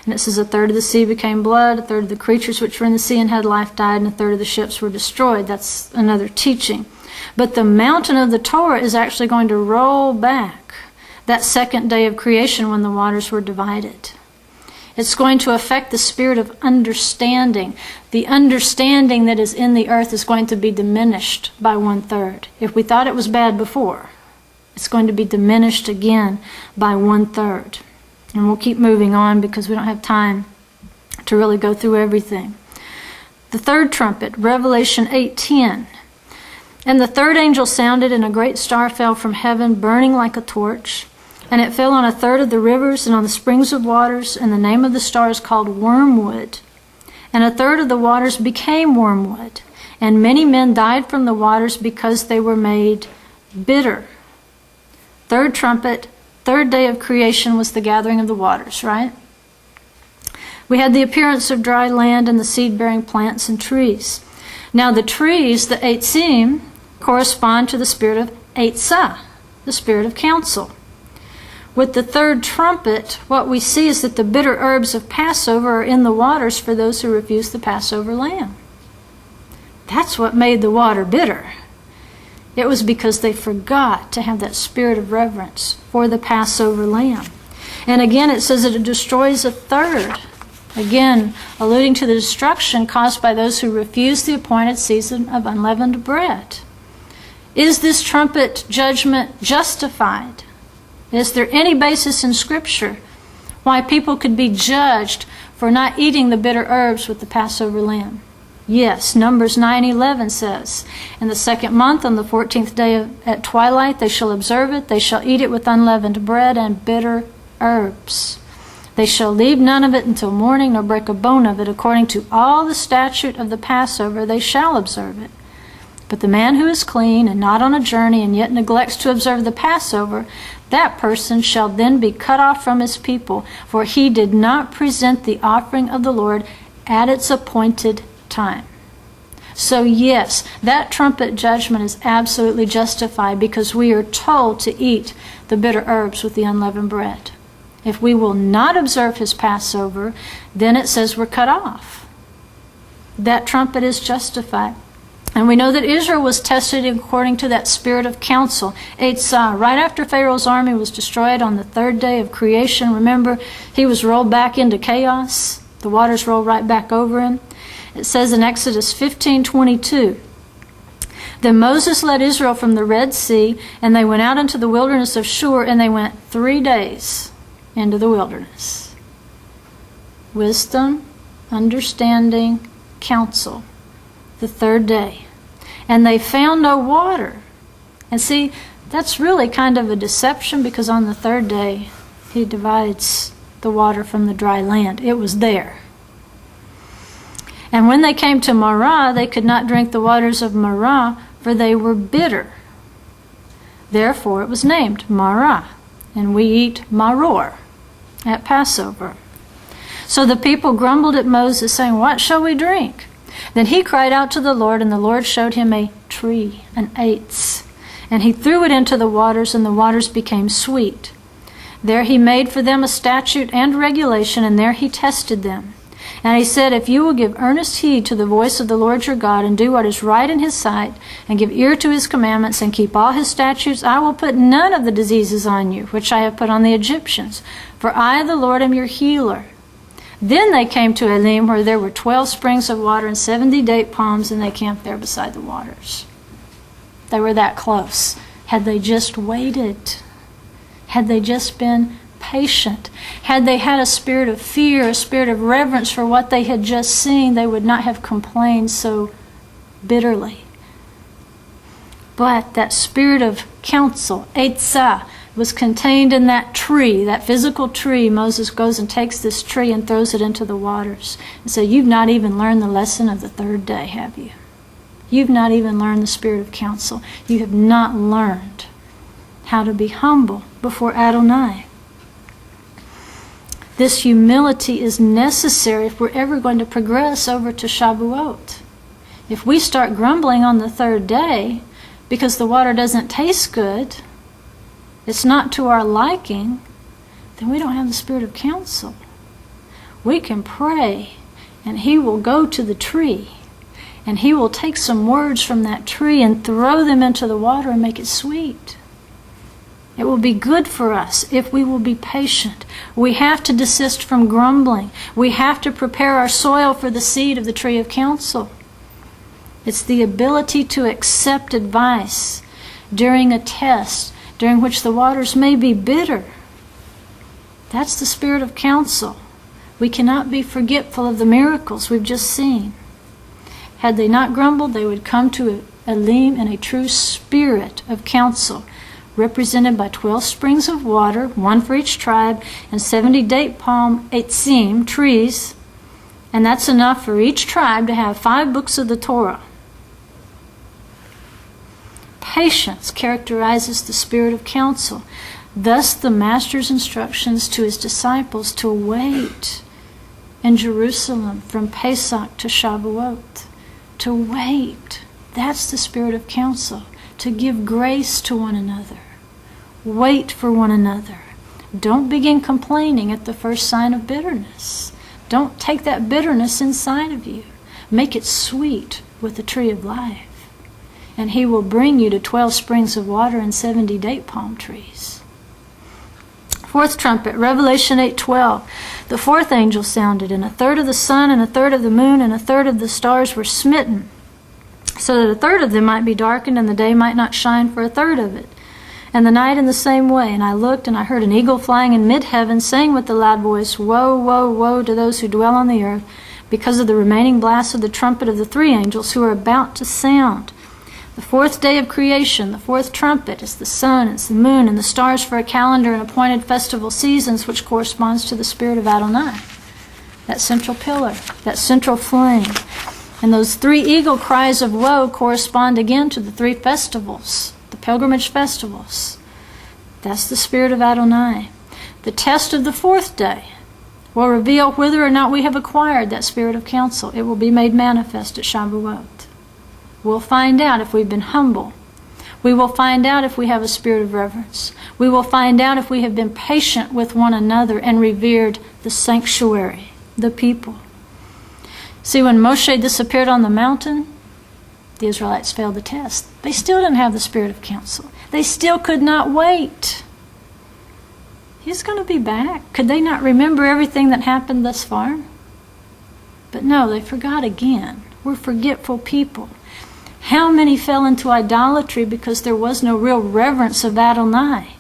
And it says a third of the sea became blood, a third of the creatures which were in the sea and had life died, and a third of the ships were destroyed. That's another teaching. But the mountain of the Torah is actually going to roll back that second day of creation when the waters were divided. It's going to affect the spirit of understanding. The understanding that is in the earth is going to be diminished by 1/3. If we thought it was bad before, it's going to be diminished again by 1/3. And we'll keep moving on because we don't have time to really go through everything. The third trumpet, Revelation 8:10. And the third angel sounded, and a great star fell from heaven, burning like a torch. And it fell on a third of the rivers and on the springs of waters, and the name of the star is called Wormwood. And a third of the waters became wormwood. and many men died from the waters because they were made bitter. Third trumpet, third day of creation was the gathering of the waters, right? We had the appearance of dry land and the seed-bearing plants and trees. Now the trees, the Eitzim, correspond to the spirit of Eitzah, the spirit of counsel. With the third trumpet, what we see is that the bitter herbs of Passover are in the waters for those who refuse the Passover lamb. That's what made the water bitter. It was because they forgot to have that spirit of reverence for the Passover lamb. And again, it says that it destroys a third. Again, alluding to the destruction caused by those who refuse the appointed season of unleavened bread. Is this trumpet judgment justified? Is there any basis in Scripture why people could be judged for not eating the bitter herbs with the Passover lamb? Yes, Numbers 9:11 says, "In the second month, on the 14th day at twilight, they shall observe it. They shall eat it with unleavened bread and bitter herbs. They shall leave none of it until morning, nor break a bone of it. According to all the statute of the Passover, they shall observe it. But the man who is clean and not on a journey and yet neglects to observe the Passover, that person shall then be cut off from his people, for he did not present the offering of the Lord at its appointed time." So yes, that trumpet judgment is absolutely justified because we are told to eat the bitter herbs with the unleavened bread. If we will not observe his Passover, then it says we're cut off. That trumpet is justified. And we know that Israel was tested according to that spirit of counsel. Eitzah, right after Pharaoh's army was destroyed on the third day of creation, remember, he was rolled back into chaos. The waters rolled right back over him. It says in Exodus 15:22, "Then Moses led Israel from the Red Sea, and they went out into the wilderness of Shur, and they went 3 days into the wilderness." Wisdom, understanding, counsel. The third day. And they found no water. And see, that's really kind of a deception because on the third day, he divides the water from the dry land. It was there. And when they came to Marah, they could not drink the waters of Marah, for they were bitter. Therefore it was named Marah, and we eat maror at Passover. So the people grumbled at Moses, saying, "What shall we drink?" Then he cried out to the Lord, and the Lord showed him a tree, an eitz. And he threw it into the waters, and the waters became sweet. There he made for them a statute and regulation, and there he tested them. And he said, "If you will give earnest heed to the voice of the Lord your God, and do what is right in his sight, and give ear to his commandments, and keep all his statutes, I will put none of the diseases on you, which I have put on the Egyptians. For I, the Lord, am your healer." Then they came to Elim, where there were 12 springs of water and 70 date palms, and they camped there beside the waters. They were that close. Had they just waited, had they just been patient, had they had a spirit of fear, a spirit of reverence for what they had just seen, they would not have complained so bitterly. But that spirit of counsel, Eitzah, was contained in that tree, that physical tree. Moses goes and takes this tree and throws it into the waters. And so you've not even learned the lesson of the third day, have you? You've not even learned the spirit of counsel. You have not learned how to be humble before Adonai. This humility is necessary if we're ever going to progress over to Shavuot. If we start grumbling on the third day because the water doesn't taste good, it's not to our liking, then we don't have the spirit of counsel. We can pray, and he will go to the tree, and he will take some words from that tree and throw them into the water and make it sweet. It will be good for us if we will be patient. We have to desist from grumbling. We have to prepare our soil for the seed of the tree of counsel. It's the ability to accept advice during a test, during which the waters may be bitter. That's the spirit of counsel. We cannot be forgetful of the miracles we've just seen. Had they not grumbled, they would come to Elim in a true spirit of counsel, represented by 12 springs of water, 1 for each tribe, and 70 date palm eitzim, trees. And that's enough for each tribe to have 5 books of the Torah. patience characterizes the spirit of counsel. Thus the Master's instructions to his disciples to wait in Jerusalem from Pesach to Shavuot. To wait. That's the spirit of counsel. To give grace to one another. Wait for one another. Don't begin complaining at the first sign of bitterness. Don't take that bitterness inside of you. Make it sweet with the tree of life. And he will bring you to 12 springs of water and 70 date palm trees. Fourth trumpet, Revelation 8:12. The fourth angel sounded, and a third of the sun, and a third of the moon, and a third of the stars were smitten, so that a third of them might be darkened, and the day might not shine for a third of it, and the night in the same way. And I looked, and I heard an eagle flying in mid-heaven, saying with a loud voice, Woe, woe, woe to those who dwell on the earth, because of the remaining blast of the trumpet of the three angels who are about to sound. The fourth day of creation, the fourth trumpet, is the sun, it's the moon, and the stars for a calendar and appointed festival seasons, which corresponds to the spirit of Adonai. That central pillar, that central flame. And those three eagle cries of woe correspond again to the three festivals, the pilgrimage festivals. That's the spirit of Adonai. The test of the fourth day will reveal whether or not we have acquired that spirit of counsel. It will be made manifest at Shavuot. We'll find out if we've been humble. We will find out if we have a spirit of reverence. We will find out if we have been patient with one another and revered the sanctuary, the people. See, when Moshe disappeared on the mountain, the Israelites failed the test. They still didn't have the spirit of counsel. They still could not wait. He's going to be back. Could they not remember everything that happened thus far? But no, they forgot again. We're forgetful people. How many fell into idolatry because there was no real reverence of Adonai?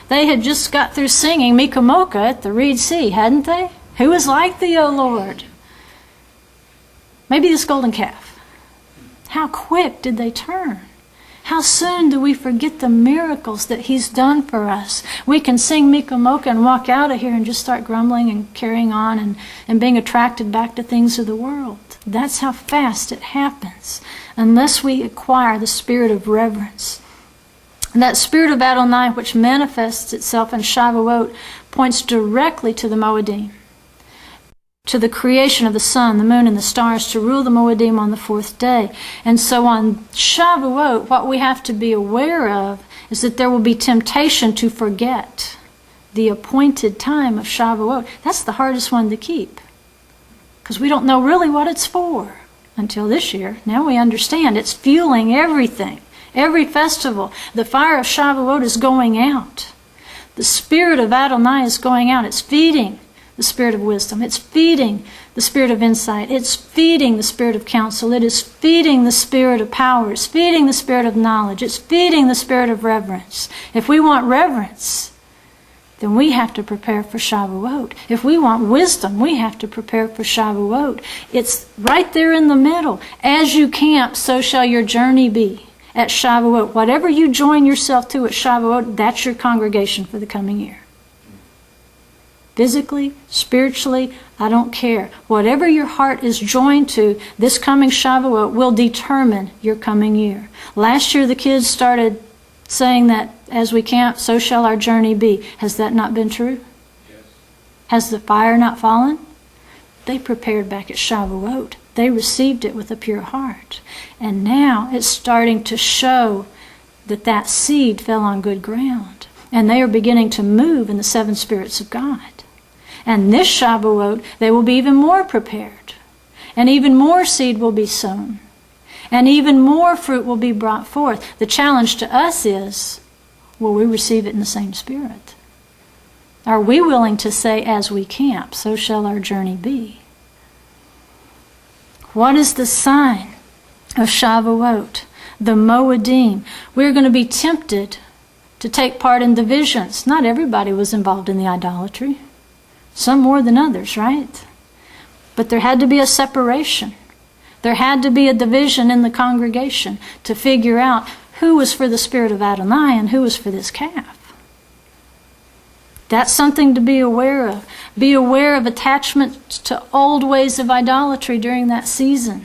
They had just got through singing Mikamoka at the Reed Sea, hadn't they? Who is like thee, O Lord? Maybe this golden calf. How quick did they turn? How soon do we forget the miracles that he's done for us? We can sing Mikamoka and walk out of here and just start grumbling and carrying on and being attracted back to things of the world. That's how fast it happens, unless we acquire the spirit of reverence. And that spirit of Adonai, which manifests itself in Shavuot, points directly to the Moedim, to the creation of the sun, the moon, and the stars, to rule the Moedim on the fourth day. And so on Shavuot, what we have to be aware of is that there will be temptation to forget the appointed time of Shavuot. That's the hardest one to keep, because we don't know really what it's for until this year. Now we understand it's fueling everything, every festival. The fire of Shavuot is going out. The spirit of Adonai is going out. It's feeding the spirit of wisdom. It's feeding the spirit of insight. It's feeding the spirit of counsel. It is feeding the spirit of power. It's feeding the spirit of knowledge. It's feeding the spirit of reverence. If we want reverence, then we have to prepare for Shavuot. If we want wisdom, we have to prepare for Shavuot. It's right there in the middle. As you camp, so shall your journey be at Shavuot. Whatever you join yourself to at Shavuot, that's your congregation for the coming year. Physically, spiritually, I don't care. Whatever your heart is joined to, this coming Shavuot will determine your coming year. Last year, the kids started saying that as we camp, so shall our journey be. Has that not been true? Yes. Has the fire not fallen? They prepared back at Shavuot. They received it with a pure heart. And now it's starting to show that that seed fell on good ground. And they are beginning to move in the seven spirits of God. And this Shavuot, they will be even more prepared. And even more seed will be sown. And even more fruit will be brought forth. The challenge to us is, will we receive it in the same spirit? Are we willing to say, as we camp, so shall our journey be? What is the sign of Shavuot? The Moedim. We're going to be tempted to take part in divisions. Not everybody was involved in the idolatry. Some more than others, right? But there had to be a separation. There had to be a division in the congregation to figure out who was for the spirit of Adonai and who was for this calf. That's something to be aware of. Be aware of attachment to old ways of idolatry during that season.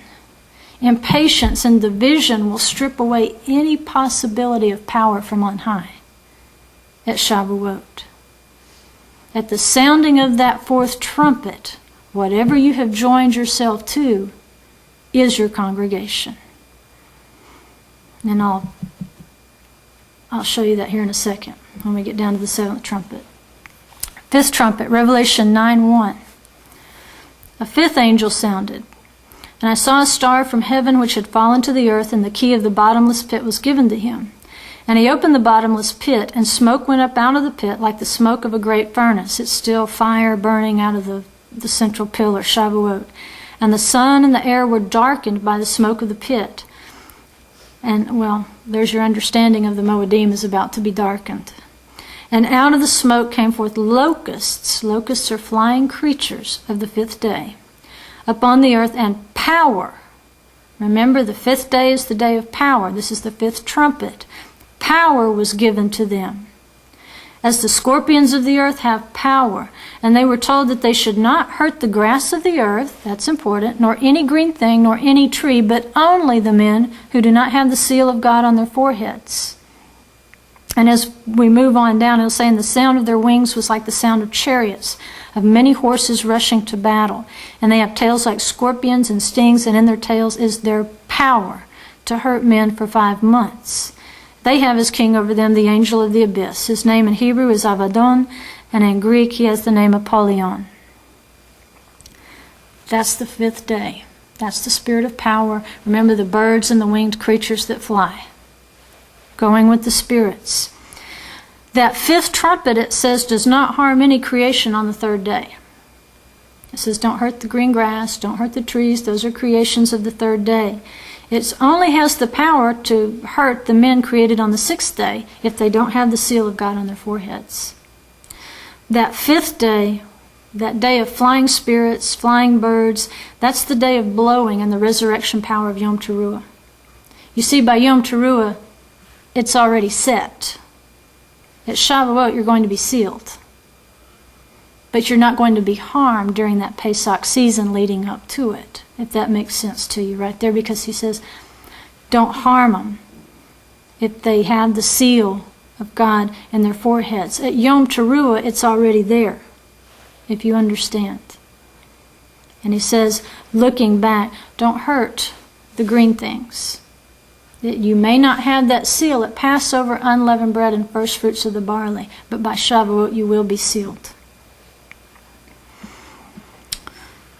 Impatience and division will strip away any possibility of power from on high at Shavuot. At the sounding of that fourth trumpet, whatever you have joined yourself to is your congregation. And I'll show you that here in a second when we get down to the seventh trumpet. Fifth trumpet, Revelation 9:1. A fifth angel sounded, and I saw a star from heaven which had fallen to the earth, and the key of the bottomless pit was given to him. And he opened the bottomless pit, and smoke went up out of the pit like the smoke of a great furnace. It's still fire burning out of the central pillar, Shavuot. And the sun and the air were darkened by the smoke of the pit. And, well, there's your understanding of the Moedim is about to be darkened. And out of the smoke came forth locusts. Locusts are flying creatures of the fifth day upon the earth, and power. Remember, the fifth day is the day of power. This is the fifth trumpet. Power was given to them. As the scorpions of the earth have power, and they were told that they should not hurt the grass of the earth, that's important, nor any green thing, nor any tree, but only the men who do not have the seal of God on their foreheads. And as we move on down, it'll say, and the sound of their wings was like the sound of chariots, of many horses rushing to battle. And they have tails like scorpions and stings, and in their tails is their power to hurt men for 5 months. They have as king over them the angel of the abyss. His name in Hebrew is Abaddon, and in Greek he has the name Apollyon. That's the fifth day. That's the spirit of power. Remember the birds and the winged creatures that fly, going with the spirits. That fifth trumpet, it says, does not harm any creation on the third day. It says, don't hurt the green grass, don't hurt the trees. Those are creations of the third day. It only has the power to hurt the men created on the sixth day if they don't have the seal of God on their foreheads. That fifth day, that day of flying spirits, flying birds, that's the day of blowing and the resurrection power of Yom Teruah. You see, by Yom Teruah, it's already set. At Shavuot, you're going to be sealed. But you're not going to be harmed during that Pesach season leading up to it, if that makes sense to you right there, because he says, don't harm them if they have the seal of God in their foreheads. At Yom Teruah, it's already there, if you understand. And he says, looking back, don't hurt the green things. You may not have that seal at Passover, unleavened bread, and first fruits of the barley, but by Shavuot you will be sealed.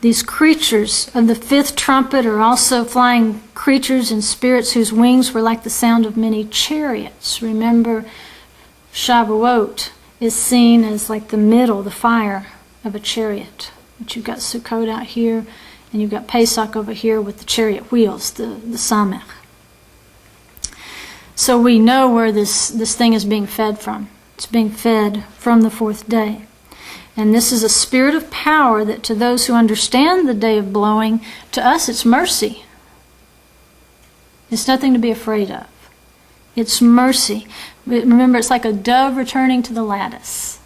These creatures of the fifth trumpet are also flying creatures and spirits whose wings were like the sound of many chariots. Remember, Shavuot is seen as like the middle, the fire of a chariot. But you've got Sukkot out here, and you've got Pesach over here with the chariot wheels, the Samech. So we know where this thing is being fed from. It's being fed from the fourth day. And this is a spirit of power that to those who understand the day of blowing, to us it's mercy. It's nothing to be afraid of. It's mercy. Remember, it's like a dove returning to the lattice.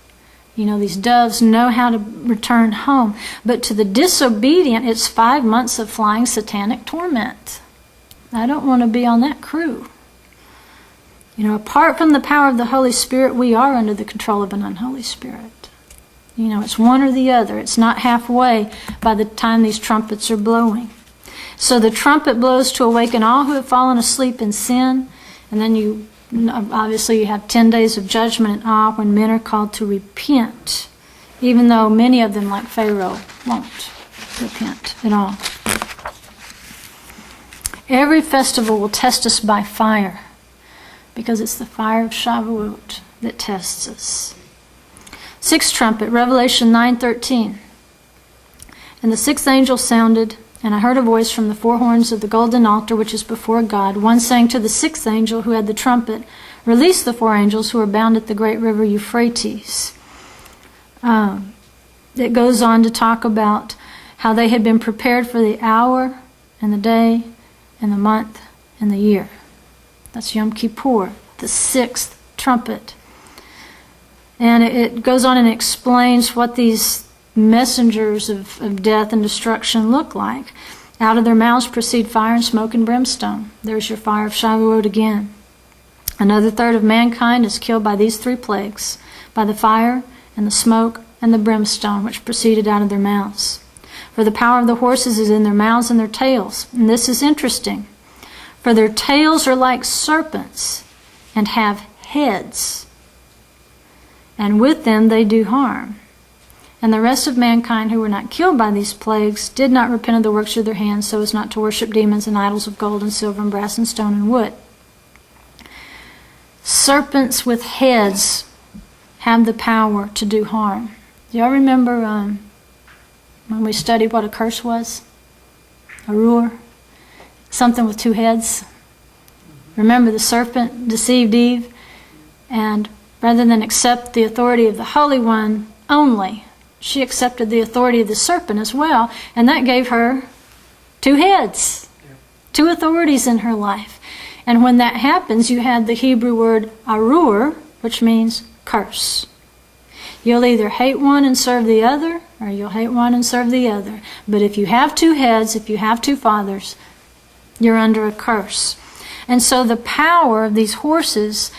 You know, these doves know how to return home. But to the disobedient, it's 5 months of flying satanic torment. I don't want to be on that crew. You know, apart from the power of the Holy Spirit, we are under the control of an unholy spirit. You know, it's one or the other. It's not halfway by the time these trumpets are blowing. So the trumpet blows to awaken all who have fallen asleep in sin. And then obviously you have 10 days of judgment and awe when men are called to repent. Even though many of them, like Pharaoh, won't repent at all. Every festival will test us by fire, because it's the fire of Shavuot that tests us. Sixth trumpet, Revelation 9:13. And the sixth angel sounded, and I heard a voice from the four horns of the golden altar which is before God, one saying to the sixth angel who had the trumpet, release the four angels who are bound at the great river Euphrates. It goes on to talk about how they had been prepared for the hour and the day and the month and the year. That's Yom Kippur, the sixth trumpet. And it goes on and explains what these messengers of death and destruction look like. Out of their mouths proceed fire and smoke and brimstone. There's your fire of Shavuot again. Another third of mankind is killed by these three plagues, by the fire and the smoke and the brimstone which proceeded out of their mouths. For the power of the horses is in their mouths and their tails. And this is interesting. For their tails are like serpents and have heads, and with them they do harm. And the rest of mankind who were not killed by these plagues did not repent of the works of their hands, so as not to worship demons and idols of gold and silver and brass and stone and wood. Serpents with heads have the power to do harm. Do y'all remember when we studied what a curse was? A ruler? Something with two heads. Remember, the serpent deceived Eve, and rather than accept the authority of the Holy One only, she accepted the authority of the serpent as well, and that gave her two heads, two authorities in her life. And when that happens, you had the Hebrew word arur, which means curse. You'll either hate one and serve the other, or you'll hate one and serve the other. But if you have two heads, if you have two fathers, you're under a curse. And so the power of these horses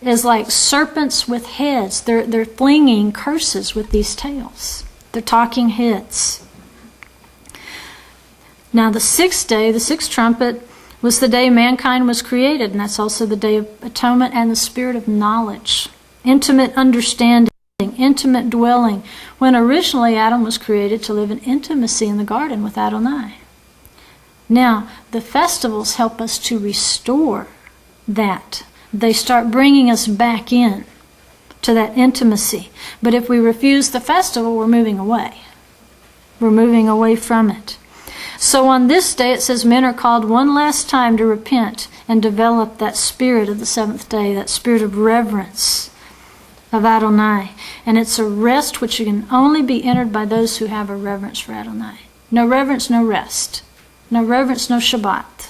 is like serpents with heads. They're flinging curses with these tails. They're talking heads. Now the sixth day, the sixth trumpet, was the day mankind was created, and that's also the day of atonement and the spirit of knowledge. Intimate understanding, intimate dwelling, when originally Adam was created to live in intimacy in the garden with Adonai. Now, the festivals help us to restore that. They start bringing us back in to that intimacy. But if we refuse the festival, we're moving away. We're moving away from it. So on this day, it says men are called one last time to repent and develop that spirit of the seventh day, that spirit of reverence of Adonai. And it's a rest which can only be entered by those who have a reverence for Adonai. No reverence, no rest. No reverence, no Shabbat.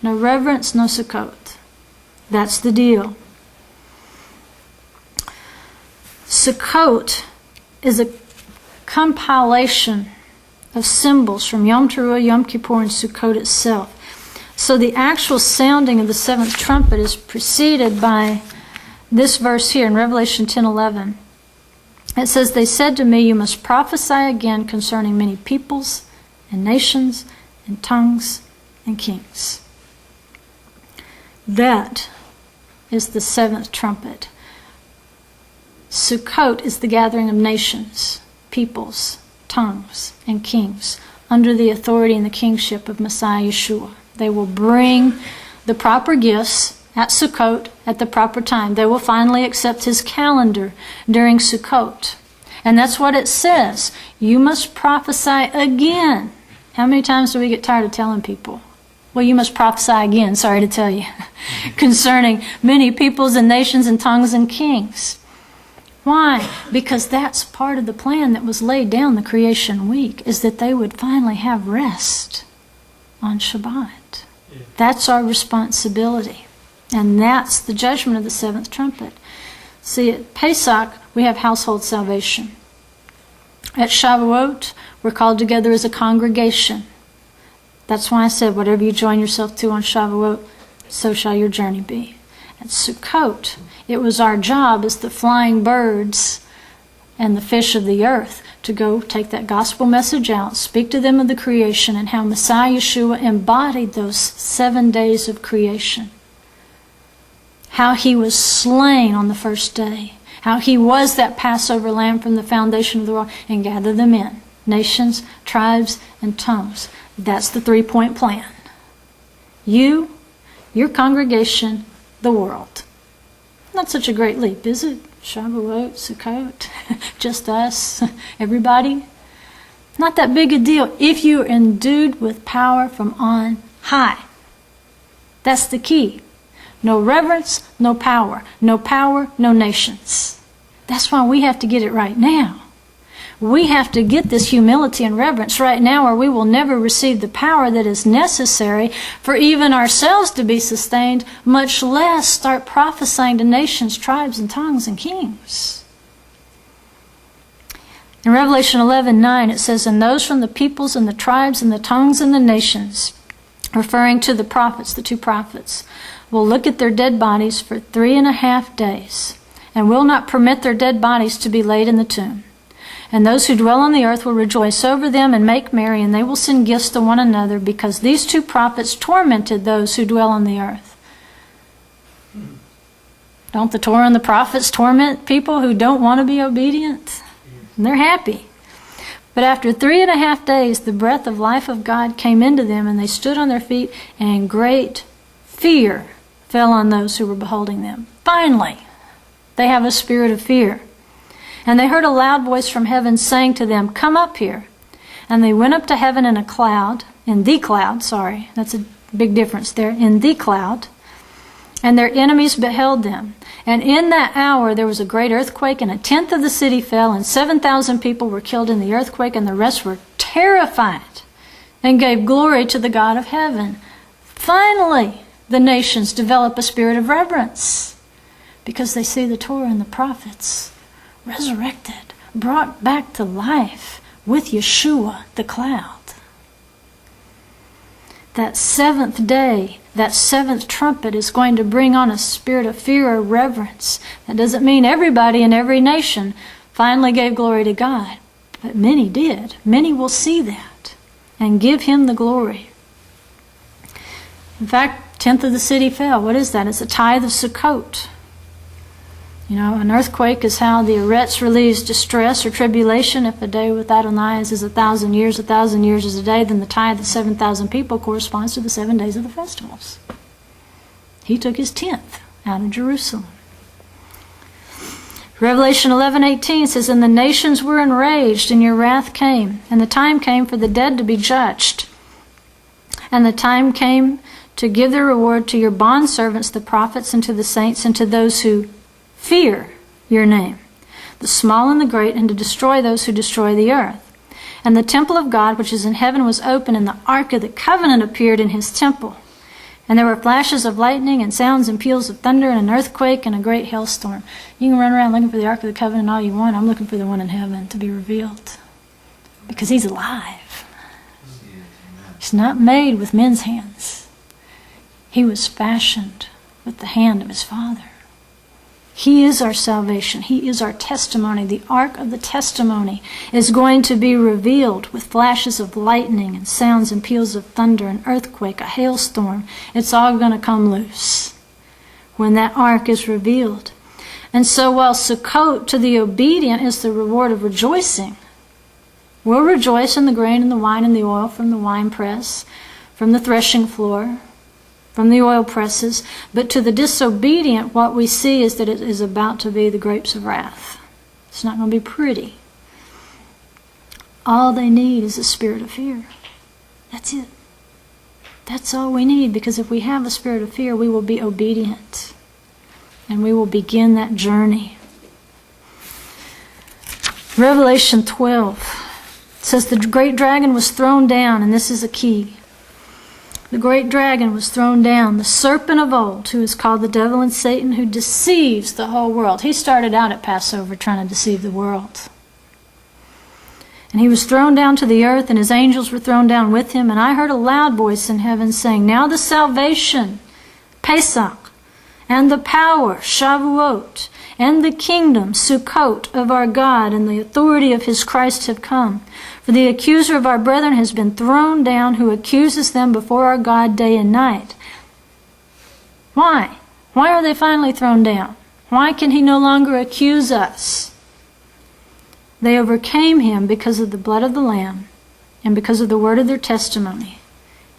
No reverence, no Sukkot. That's the deal. Sukkot is a compilation of symbols from Yom Teruah, Yom Kippur, and Sukkot itself. So the actual sounding of the seventh trumpet is preceded by this verse here in Revelation 10:11. It says, "They said to me, you must prophesy again concerning many peoples and nations and tongues and kings." That is the seventh trumpet. Sukkot is the gathering of nations, peoples, tongues, and kings under the authority and the kingship of Messiah Yeshua. They will bring the proper gifts at Sukkot at the proper time. They will finally accept his calendar during Sukkot. And that's what it says. You must prophesy again. How many times do we get tired of telling people? Well, you must prophesy again, sorry to tell you, concerning many peoples and nations and tongues and kings. Why? Because that's part of the plan that was laid down the creation week, is that they would finally have rest on Shabbat. That's our responsibility. And that's the judgment of the seventh trumpet. See, at Pesach, we have household salvation. At Shavuot, we're called together as a congregation. That's why I said, whatever you join yourself to on Shavuot, so shall your journey be. At Sukkot, it was our job as the flying birds and the fish of the earth to go take that gospel message out, speak to them of the creation and how Messiah Yeshua embodied those 7 days of creation. How he was slain on the first day. How he was that Passover lamb from the foundation of the world, and gather them in. Nations, tribes, and tongues. That's the 3-point plan. You, your congregation, the world. Not such a great leap, is it? Shavuot, Sukkot, just us, everybody. Not that big a deal if you are endued with power from on high. That's the key. No reverence, no power. No power, no nations. That's why we have to get it right now. We have to get this humility and reverence right now, or we will never receive the power that is necessary for even ourselves to be sustained, much less start prophesying to nations, tribes, and tongues and kings. In Revelation 11:9 it says, "And those from the peoples and the tribes and the tongues and the nations," referring to the prophets, the two prophets, "will look at their dead bodies for 3.5 days, and will not permit their dead bodies to be laid in the tomb. And those who dwell on the earth will rejoice over them and make merry, and they will send gifts to one another, because these two prophets tormented those who dwell on the earth." Don't the Torah and the prophets torment people who don't want to be obedient? And they're happy. "But after 3.5 days, the breath of life of God came into them, and they stood on their feet, and great fear fell on those who were beholding them." Finally, they have a spirit of fear. "And they heard a loud voice from heaven saying to them, 'Come up here.' And they went up to heaven in the cloud, that's a big difference there, in the cloud. And their enemies beheld them. And in that hour there was a great earthquake, and 1/10 of the city fell, and 7,000 people were killed in the earthquake, and the rest were terrified and gave glory to the God of heaven." Finally, the nations develop a spirit of reverence because they see the Torah and the prophets resurrected, brought back to life with Yeshua, the cloud. That seventh day, that seventh trumpet is going to bring on a spirit of fear or reverence. That doesn't mean everybody in every nation finally gave glory to God, but many did. Many will see that and give Him the glory. In fact, 1/10 of the city fell. What is that? It's a tithe of Sukkot. An earthquake is how the Eretz relieves distress or tribulation. If a day with Adonai is 1,000 years, 1,000 years is a day, then the tithe of 7,000 people corresponds to the 7 days of the festivals. He took his 10th out of Jerusalem. Revelation 11:18 says, "And the nations were enraged, and your wrath came, and the time came for the dead to be judged. And the time came to give their reward to your bondservants, the prophets, and to the saints, and to those who fear your name, the small and the great, and to destroy those who destroy the earth. And the temple of God, which is in heaven, was open, and the ark of the covenant appeared in his temple. And there were flashes of lightning, and sounds and peals of thunder, and an earthquake, and a great hailstorm." You can run around looking for the ark of the covenant all you want. I'm looking for the one in heaven to be revealed, because he's alive. He's not made with men's hands. He was fashioned with the hand of his Father. He is our salvation. He is our testimony. The ark of the testimony is going to be revealed with flashes of lightning and sounds and peals of thunder, an earthquake, a hailstorm. It's all going to come loose when that ark is revealed. And so while Sukkot to the obedient is the reward of rejoicing, we'll rejoice in the grain and the wine and the oil from the wine press, from the threshing floor, from the oil presses. But to the disobedient, what we see is that it is about to be the grapes of wrath. It's not going to be pretty. All they need is a spirit of fear. That's it. That's all we need, because if we have a spirit of fear, we will be obedient. And we will begin that journey. Revelation 12 says the great dragon was thrown down, and this is a key. The great dragon was thrown down, the serpent of old, who is called the devil and Satan, who deceives the whole world. He started out at Passover trying to deceive the world. And he was thrown down to the earth, and his angels were thrown down with him. And I heard a loud voice in heaven saying, "Now the salvation, Pesach, and the power, Shavuot, and the kingdom, Sukkot, of our God, and the authority of his Christ have come. For the accuser of our brethren has been thrown down, who accuses them before our God day and night." Why? Why are they finally thrown down? Why can he no longer accuse us? They overcame him because of the blood of the Lamb and because of the word of their testimony,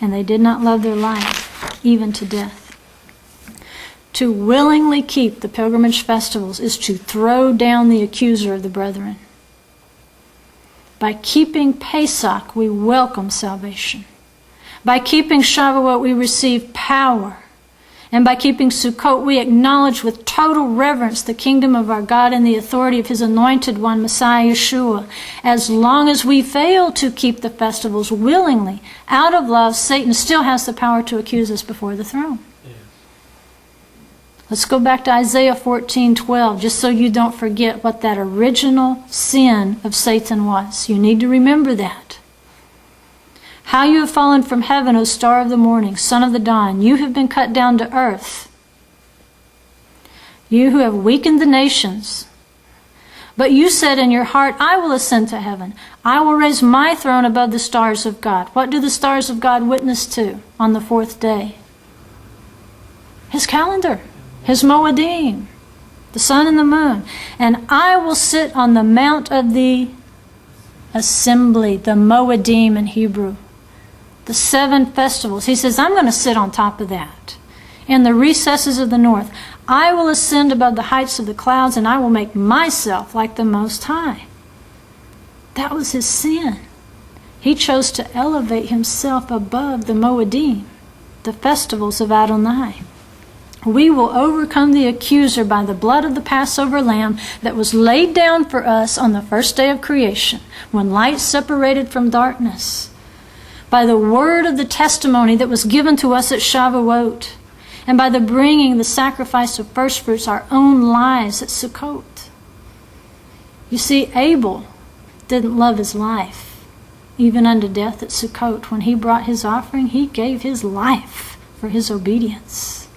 and they did not love their life, even to death. To willingly keep the pilgrimage festivals is to throw down the accuser of the brethren. By keeping Pesach, we welcome salvation. By keeping Shavuot, we receive power. And by keeping Sukkot, we acknowledge with total reverence the kingdom of our God and the authority of his anointed one, Messiah Yeshua. As long as we fail to keep the festivals willingly, out of love, Satan still has the power to accuse us before the throne. Let's go back to Isaiah 14:12, just so you don't forget what that original sin of Satan was. You need to remember that. How you have fallen from heaven, O star of the morning, son of the dawn. You have been cut down to earth. You who have weakened the nations. But you said in your heart, I will ascend to heaven. I will raise my throne above the stars of God. What do the stars of God witness to on the fourth day? His calendar, his Moedim, the sun and the moon. And I will sit on the mount of the assembly, the Moedim in Hebrew. The 7 festivals. He says, I'm going to sit on top of that. In the recesses of the north. I will ascend above the heights of the clouds, and I will make myself like the Most High. That was his sin. He chose to elevate himself above the Moedim, the festivals of Adonai. We will overcome the accuser by the blood of the Passover lamb that was laid down for us on the first day of creation, when light separated from darkness, by the word of the testimony that was given to us at Shavuot, and by the bringing the sacrifice of firstfruits, our own lives at Sukkot. You see, Abel didn't love his life, even unto death at Sukkot. When he brought his offering, he gave his life for his obedience,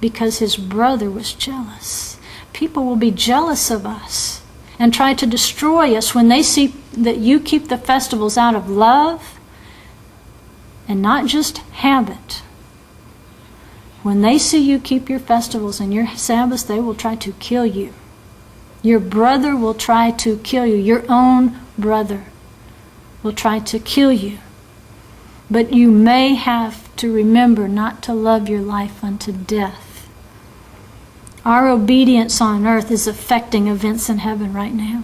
because his brother was jealous. People will be jealous of us and try to destroy us when they see that you keep the festivals out of love and not just habit. When they see you keep your festivals and your Sabbaths, they will try to kill you. Your brother will try to kill you. Your own brother will try to kill you. But you may have to remember not to love your life unto death. Our obedience on earth is affecting events in heaven right now.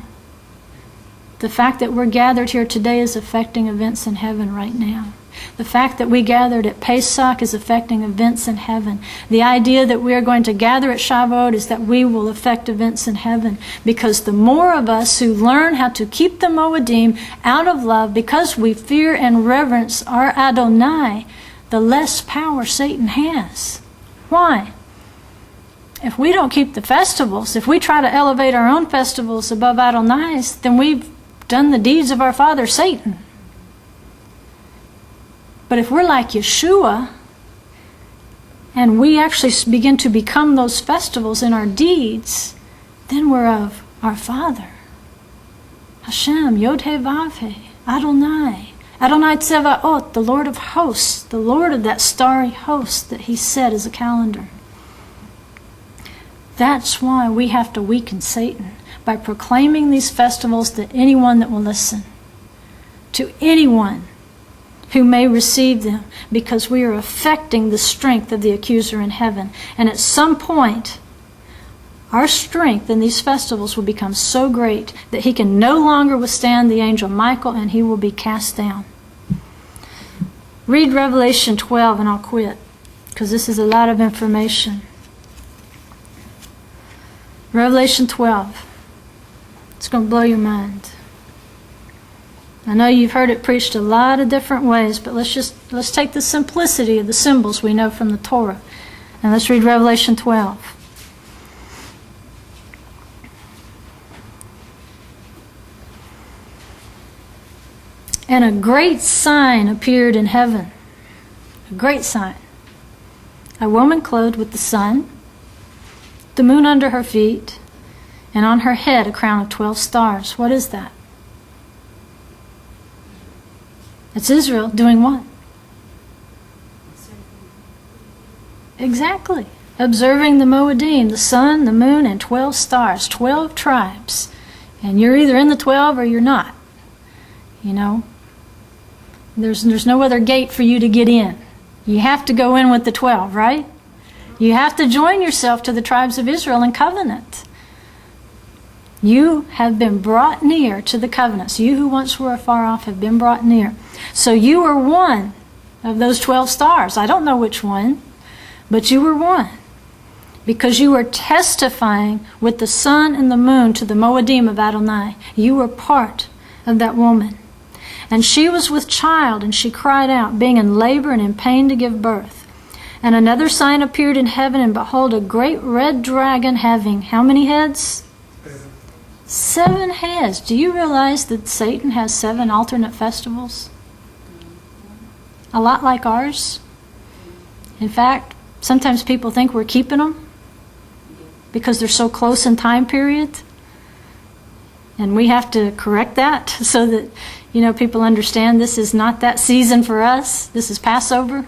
The fact that we're gathered here today is affecting events in heaven right now. The fact that we gathered at Pesach is affecting events in heaven. The idea that we are going to gather at Shavuot is that we will affect events in heaven, because the more of us who learn how to keep the Moedim out of love because we fear and reverence our Adonai, the less power Satan has. Why? If we don't keep the festivals, if we try to elevate our own festivals above Adonai's, then we've done the deeds of our father Satan. But if we're like Yeshua, and we actually begin to become those festivals in our deeds, then we're of our Father. Hashem, Yod-Heh-Vav-Heh, Adonai. Adonai Tzevaot, the Lord of hosts, the Lord of that starry host that he set as a calendar. That's why we have to weaken Satan, by proclaiming these festivals to anyone that will listen. To anyone who may receive them, because we are affecting the strength of the accuser in heaven. And at some point, our strength in these festivals will become so great that he can no longer withstand the angel Michael, and he will be cast down. Read Revelation 12 and I'll quit, because this is a lot of information. Revelation 12. It's going to blow your mind. I know you've heard it preached a lot of different ways, but let's take the simplicity of the symbols we know from the Torah. And let's read Revelation 12. And a great sign appeared in heaven. A great sign. A woman clothed with the sun, the moon under her feet, and on her head a crown of 12 stars. What is that? It's Israel doing what? Exactly. Observing the Moedim, the sun, the moon, and 12 stars, 12 tribes. And you're either in the 12 or you're not. You know, there's no other gate for you to get in. You have to go in with the 12, right? You have to join yourself to the tribes of Israel in covenant. You have been brought near to the covenants. You who once were afar off have been brought near. So you are one of those 12 stars. I don't know which one, but you were one. Because you were testifying with the sun and the moon to the Moedim of Adonai. You were part of that woman. And she was with child, and she cried out, being in labor and in pain to give birth. And another sign appeared in heaven, and behold, a great red dragon having how many heads? 7 heads. Do you realize that Satan has 7 alternate festivals? A lot like ours. In fact, sometimes people think we're keeping them because they're so close in time period. And we have to correct that so that, people understand this is not that season for us. This is Passover.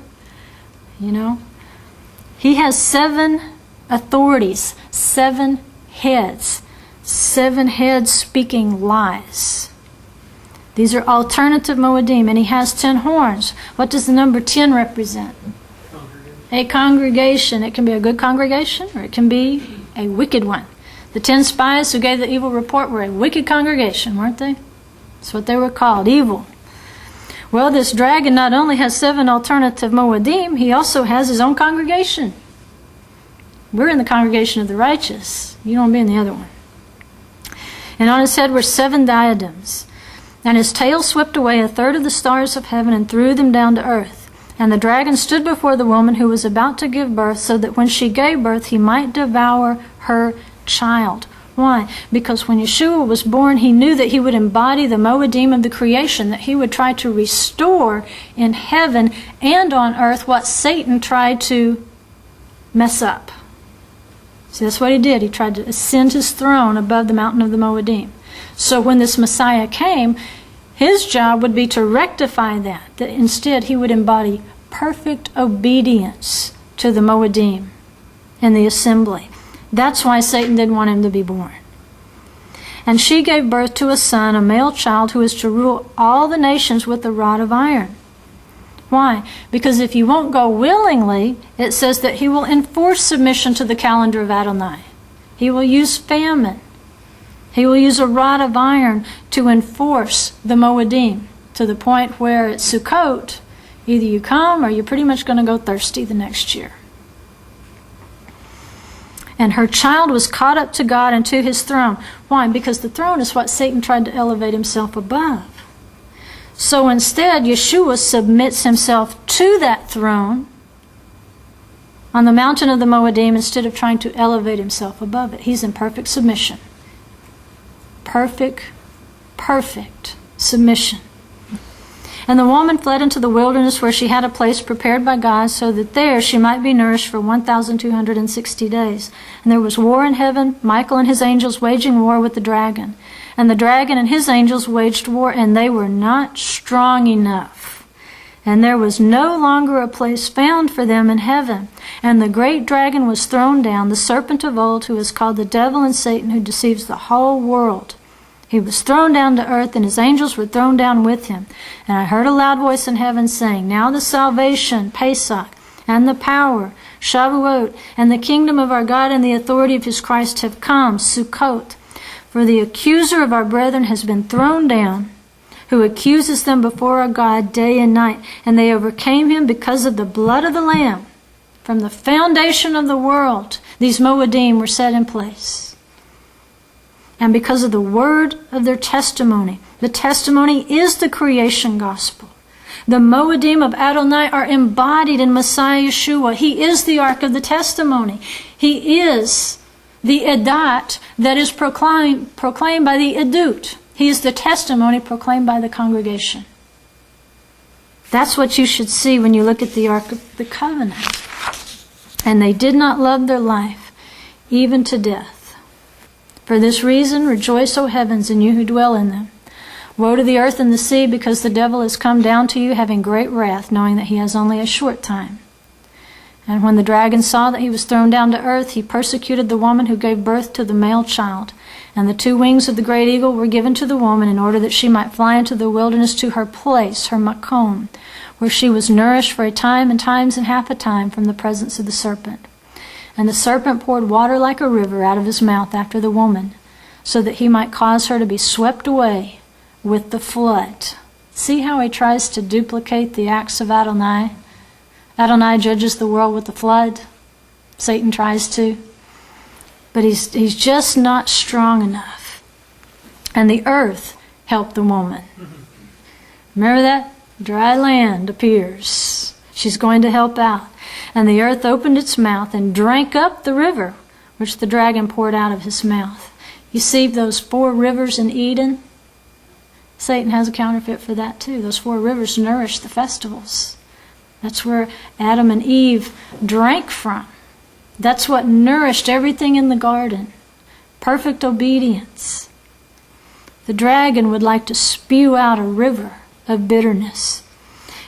He has 7 authorities, 7 heads. 7 heads speaking lies. These are alternative Moedim, and he has 10 horns. What does the number 10 represent? A congregation. It can be a good congregation, or it can be a wicked one. The 10 spies who gave the evil report were a wicked congregation, weren't they? That's what they were called, evil. Well, this dragon not only has 7 alternative Moedim, he also has his own congregation. We're in the congregation of the righteous. You don't be in the other one. And on his head were 7 diadems. And his tail swept away 1/3 of the stars of heaven and threw them down to earth. And the dragon stood before the woman who was about to give birth, so that when she gave birth, he might devour her child. Why? Because when Yeshua was born, he knew that he would embody the Moedim of the creation, that he would try to restore in heaven and on earth what Satan tried to mess up. See, that's what he did. He tried to ascend his throne above the mountain of the Moedim. So when this Messiah came, his job would be to rectify that instead he would embody perfect obedience to the Moedim in the assembly. That's why Satan didn't want him to be born. And she gave birth to a son, a male child, who is to rule all the nations with a rod of iron. Why? Because if you won't go willingly, it says that he will enforce submission to the calendar of Adonai. He will use famine. He will use a rod of iron to enforce the Moedim to the point where at Sukkot, either you come or you're pretty much going to go thirsty the next year. And her child was caught up to God and to his throne. Why? Because the throne is what Satan tried to elevate himself above. So instead, Yeshua submits himself to that throne on the mountain of the Moedim instead of trying to elevate himself above it. He's in perfect submission. Perfect submission. And the woman fled into the wilderness, where she had a place prepared by God, so that there she might be nourished for 1,260 days. And there was war in heaven, Michael and his angels waging war with the dragon. And the dragon and his angels waged war, and they were not strong enough. And there was no longer a place found for them in heaven. And the great dragon was thrown down, the serpent of old, who is called the devil and Satan, who deceives the whole world. He was thrown down to earth, and his angels were thrown down with him. And I heard a loud voice in heaven saying, Now the salvation, Pesach, and the power, Shavuot, and the kingdom of our God and the authority of his Christ have come, Sukkot. For the accuser of our brethren has been thrown down, who accuses them before our God day and night. And they overcame him because of the blood of the Lamb. From the foundation of the world, these Moedim were set in place. And because of the word of their testimony. The testimony is the creation gospel. The Moedim of Adonai are embodied in Messiah Yeshua. He is the ark of the testimony. He is the edat that is proclaimed by the edut. He is the testimony proclaimed by the congregation. That's what you should see when you look at the ark of the covenant. And they did not love their life, even to death. For this reason, rejoice, O heavens, and you who dwell in them. Woe to the earth and the sea, because the devil has come down to you, having great wrath, knowing that he has only a short time. And when the dragon saw that he was thrown down to earth, he persecuted the woman who gave birth to the male child. And the 2 wings of the great eagle were given to the woman, in order that she might fly into the wilderness to her place, her makom, where she was nourished for a time and times and half a time from the presence of the serpent. And the serpent poured water like a river out of his mouth after the woman, so that he might cause her to be swept away with the flood. See how he tries to duplicate the acts of Adonai? Adonai judges the world with the flood. Satan tries to. But he's just not strong enough. And the earth helped the woman. Remember that? Dry land appears. She's going to help out. And the earth opened its mouth and drank up the river, which the dragon poured out of his mouth. You see those 4 rivers in Eden? Satan has a counterfeit for that too. Those 4 rivers nourish the festivals. That's where Adam and Eve drank from. That's what nourished everything in the garden. Perfect obedience. The dragon would like to spew out a river of bitterness.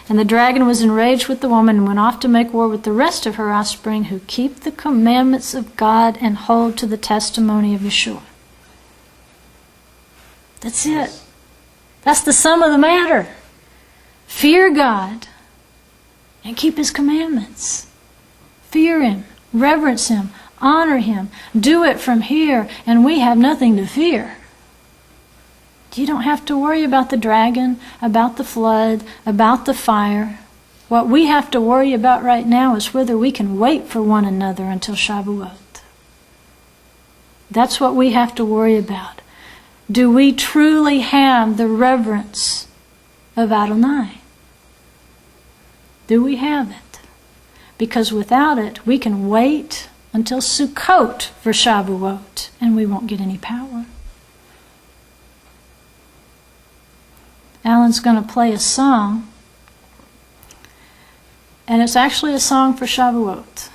And the dragon was enraged with the woman and went off to make war with the rest of her offspring who keep the commandments of God and hold to the testimony of Yeshua. That's it. That's the sum of the matter. Fear God and keep His commandments. Fear Him, reverence Him, honor Him. Do it from here, and we have nothing to fear. You don't have to worry about the dragon, about the flood, about the fire. What we have to worry about right now is whether we can wait for one another until Shavuot. That's what we have to worry about. Do we truly have the reverence of Adonai? Do we have it? Because without it, we can wait until Sukkot for Shavuot, and we won't get any power. Alan's going to play a song, and it's actually a song for Shavuot.